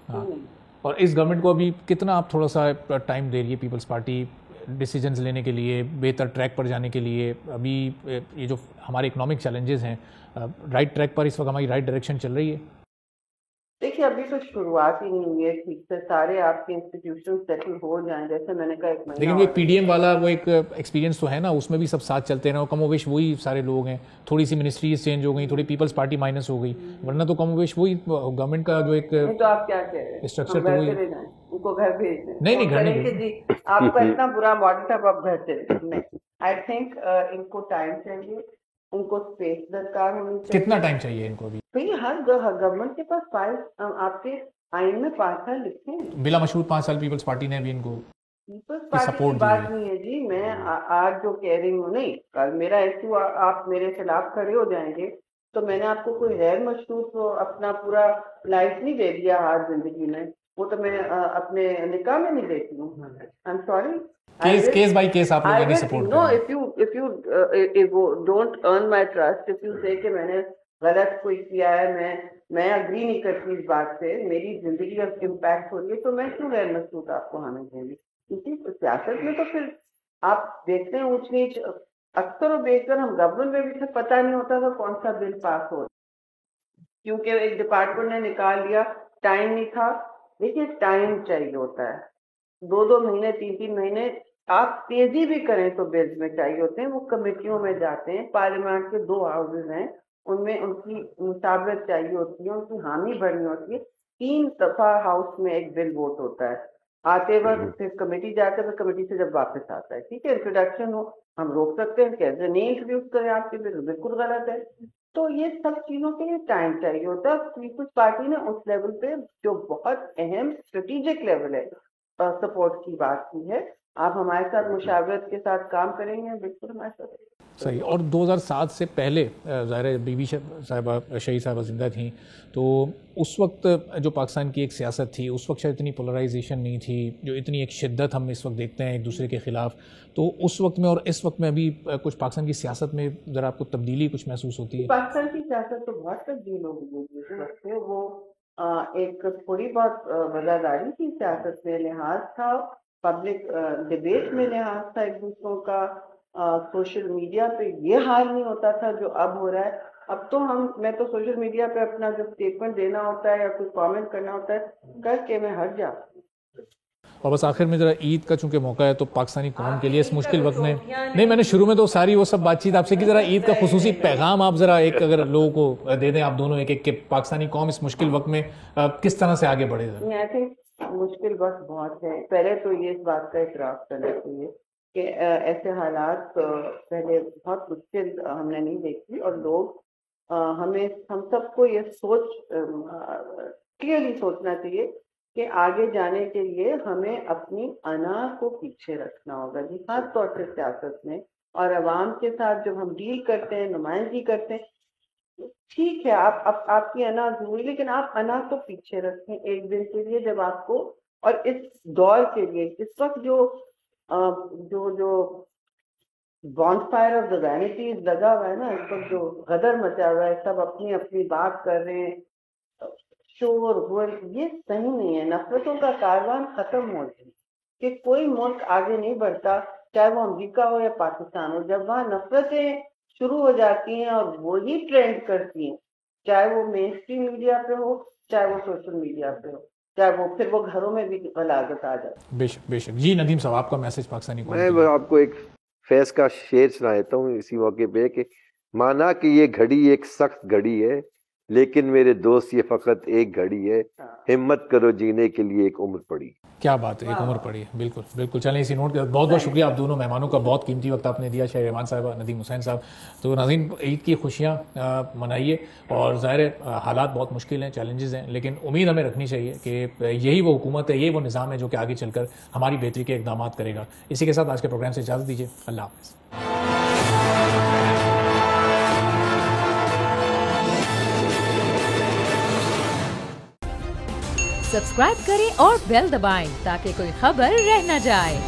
اور اس گورنمنٹ کو ابھی کتنا آپ تھوڑا سا ٹائم دے رہی ہے پیپلز پارٹی ڈیسیجنز لینے کے لیے، بہتر ٹریک پر جانے کے لیے؟ ابھی یہ جو ہمارے اکنامک چیلنجز ہیں، رائٹ ٹریک پر اس وقت ہماری رائٹ ڈائریکشن چل رہی ہے؟ دیکھیے ابھی تو شروعات ہی نہیں ہوئی ہے ٹھیک سے، سارے آپ کے انسٹیٹیوشن سیٹل ہو جائیں، جیسے میں نے کہا 1 مہینہ. لیکن وہ پی ڈی ایم والا وہ ایک ایکسپیرینس تو ہے نا، اس میں بھی سب ساتھ چلتے رہے، کم و بیش وہی سارے لوگ ہیں. تھوڑی سی منسٹریز چینج ہو گئی، تھوڑی پیپلز پارٹی مائنس ہو گئی، ورنہ تو کم و بیش وہی گورنمنٹ کا جو ایک تو آپ کیا کہہ رہے ہیں اسٹرکچر تو وہی. ان کو گھر بھیج دیں. نہیں گھر نہیں جی آپ کا اتنا برا ماڈل تھا، آپ گھر سے نہیں. آئی تھنک ان کو ٹائم چاہیے، ان کو اسپیس درکار ہونی چاہیے. کتنا ٹائم چاہیے ان کو بھی؟ ہر گورنمنٹ کے پاس فائل آپ کے آئین میں 5 سال لکھے ہیں. بلا مشروط 5 سال پیپلز پارٹی نے بھی ان کو پیپلز پارٹی کی بات نہیں ہے جی. میں آج جو کہہ رہی ہوں، نہیں کل میرا ایشو آپ میرے خلاف کھڑے ہو جائیں گے تو میں نے آپ کو کوئی غیر مشروط اپنا پورا لائف نہیں دے دیا آج زندگی میں. وہ تو میں اپنے نکاح میں نہیں دیتی ہوں. I am sorry. Case by case آپ لوگ یعنی support no if you don't earn my trust, if you say کہ میں نے غلط کوئی کیا ہے، میں اگری نہیں کرتی اس بات سے، میری زندگی کا امپیکٹ ہو رہی ہے، تو میں کیوں غیر مشروط آپ کو حامل دیں گی؟ کیونکہ سیاست میں تو پھر آپ دیکھتے ہیں اونچ نیچ اکثر و بیشتر. ہم گورنمنٹ میں بھی پھر پتہ نہیں ہوتا تھا کون سا بل پاس ہو، کیونکہ ایک ڈپارٹمنٹ نے نکال لیا، ٹائم نہیں تھا. دیکھیے ٹائم چاہیے ہوتا ہے، 2 مہینے 3 مہینے. آپ تیزی بھی کریں تو بلز میں چاہیے ہوتے ہیں، وہ کمیٹیوں میں جاتے ہیں. پارلیمنٹ کے 2 ہاؤسز ہیں، ان میں ان کی مشاورت چاہیے ہوتی ہے، ان کی حامی بھرنی ہوتی ہے. 3 دفعہ ہاؤس میں ایک بل ووٹ ہوتا ہے، آتے وقت پھر کمیٹی جاتے ہیں، پھر کمیٹی سے جب واپس آتا ہے. ٹھیک ہے انٹروڈکشن ہو، ہم روک سکتے ہیں، کیسے نہیں انٹروڈیوس کریں آپ کے بل، بالکل غلط ہے. تو یہ سب چیزوں کے لیے ٹائم چاہیے ہوتا ہے. پیپلز پارٹی نے اس لیول پہ جو بہت اہم اسٹریٹجک لیول ہے سپورٹ کی بات کی ہے. آپ ہمارے ساتھ مشاورت کے ساتھ کام کریں گے، بالکل ہمارے ساتھ. صحیح. اور 2007 سے پہلے ظاہر بی بی صاحبہ شہید صاحبہ زندہ تھیں، تو اس وقت جو پاکستان کی ایک سیاست تھی، اس وقت شاید اتنی پولرائزیشن نہیں تھی، جو اتنی ایک شدت ہم اس وقت دیکھتے ہیں ایک دوسرے کے خلاف. تو اس وقت میں اور اس وقت میں ابھی کچھ پاکستان کی سیاست میں ذرا آپ کو تبدیلی کچھ محسوس ہوتی ہے؟ پاکستان کی سیاست تو بہت تبدیل ہو گئی ہے. وہ ایک تھوڑی بہت وزاداری کی سیاست میں لحاظ تھا، پبلک ڈبیٹ میں لحاظ تھا ایک دوسروں کا. سوشل میڈیا پہ یہ حال نہیں ہوتا تھا جو اب ہو رہا ہے. اب تو میں تو سوشل میڈیا پہ اپنا جو اسٹیٹمنٹ دینا ہوتا ہے یا کوئی کامنٹ کرنا ہوتا ہے کر کے میں ہٹ جاتی ہوں. اور بس آخر میں ذرا عید کا چونکہ موقع ہے تو پاکستانی قوم کے لیے اس مشکل وقت میں نہیں، میں نے شروع میں تو ساری وہ سب بات چیت آپ سے کی، ذرا عید کا خصوصی پیغام آپ ذرا ایک اگر لوگوں کو دے دیں آپ دونوں ایک کہ پاکستانی قوم اس مشکل وقت میں کس طرح سے آگے بڑھے. آئی تھنک مشکل وقت بہت ہے. پہلے تو یہ اس بات کا اعتراف کرنا چاہیے کہ ایسے حالات پہلے بہت مشکل ہم نے نہیں دیکھی، اور لوگ ہم سب کو یہ کلیئرلی سوچنا چاہیے کہ آگے جانے کے لیے ہمیں اپنی انا کو پیچھے رکھنا ہوگا جی، خاص طور سے سیاست میں اور عوام کے ساتھ جب ہم ڈیل کرتے ہیں، نمائندگی کرتے ہیں. ٹھیک ہے آپ کی انا ضروری، لیکن آپ انا کو پیچھے رکھیں ایک دن کے لیے جب آپ کو، اور اس دور کے لیے اس وقت جو بانڈ فائر آف دا وینٹیز لگا ہوا ہے نا، اس وقت جو غدر مچا ہوا ہے، سب اپنی اپنی بات کر رہے ہیں، شور غور، یہ صحیح نہیں ہے. نفرتوں کا کاروان ختم ہو جائے کہ کوئی ملک آگے نہیں بڑھتا، چاہے وہ امریکہ ہو یا پاکستان ہو. جب وہاں نفرتیں شروع ہو جاتی ہیں اور وہی ٹرینڈ کرتی ہیں، چاہے وہ مین اسٹریم میڈیا پہ ہو، چاہے وہ سوشل میڈیا پہ ہو، چاہے وہ پھر وہ گھروں میں بھی غلاظت آ جاتی. بے شک بے شک. جی ندیم صاحب آپ کا میسج پاکستانی قوم. میں آپ کو ایک فیض کا شعر سنا دیتا ہوں اسی موقع پہ کہ مانا کہ یہ گھڑی ایک سخت گھڑی ہے لیکن میرے دوست یہ فقط ایک گھڑی ہے، ہمت کرو جینے کے لیے ایک عمر پڑی. کیا بات ہے، ایک عمر پڑی ہے. بالکل بالکل. چلیں اسی نوٹ کے بہت بہت شکریہ آپ دونوں مہمانوں کا، بہت قیمتی وقت آپ نے دیا، شہریمان صاحبہ، ندیم حسین صاحب. تو ناظرین، عید کی خوشیاں منائیے، اور ظاہر ہے حالات بہت مشکل ہیں، چیلنجز ہیں، لیکن امید ہمیں رکھنی چاہیے کہ یہی وہ حکومت ہے، یہی وہ نظام ہے جو کہ آگے چل کر ہماری بہتری کے اقدامات کرے گا. اسی کے ساتھ آج کے پروگرام سے اجازت دیجیے. اللہ حافظ. سبسکرائب کریں اور بیل دبائیں تاکہ کوئی خبر رہ نہ جائے.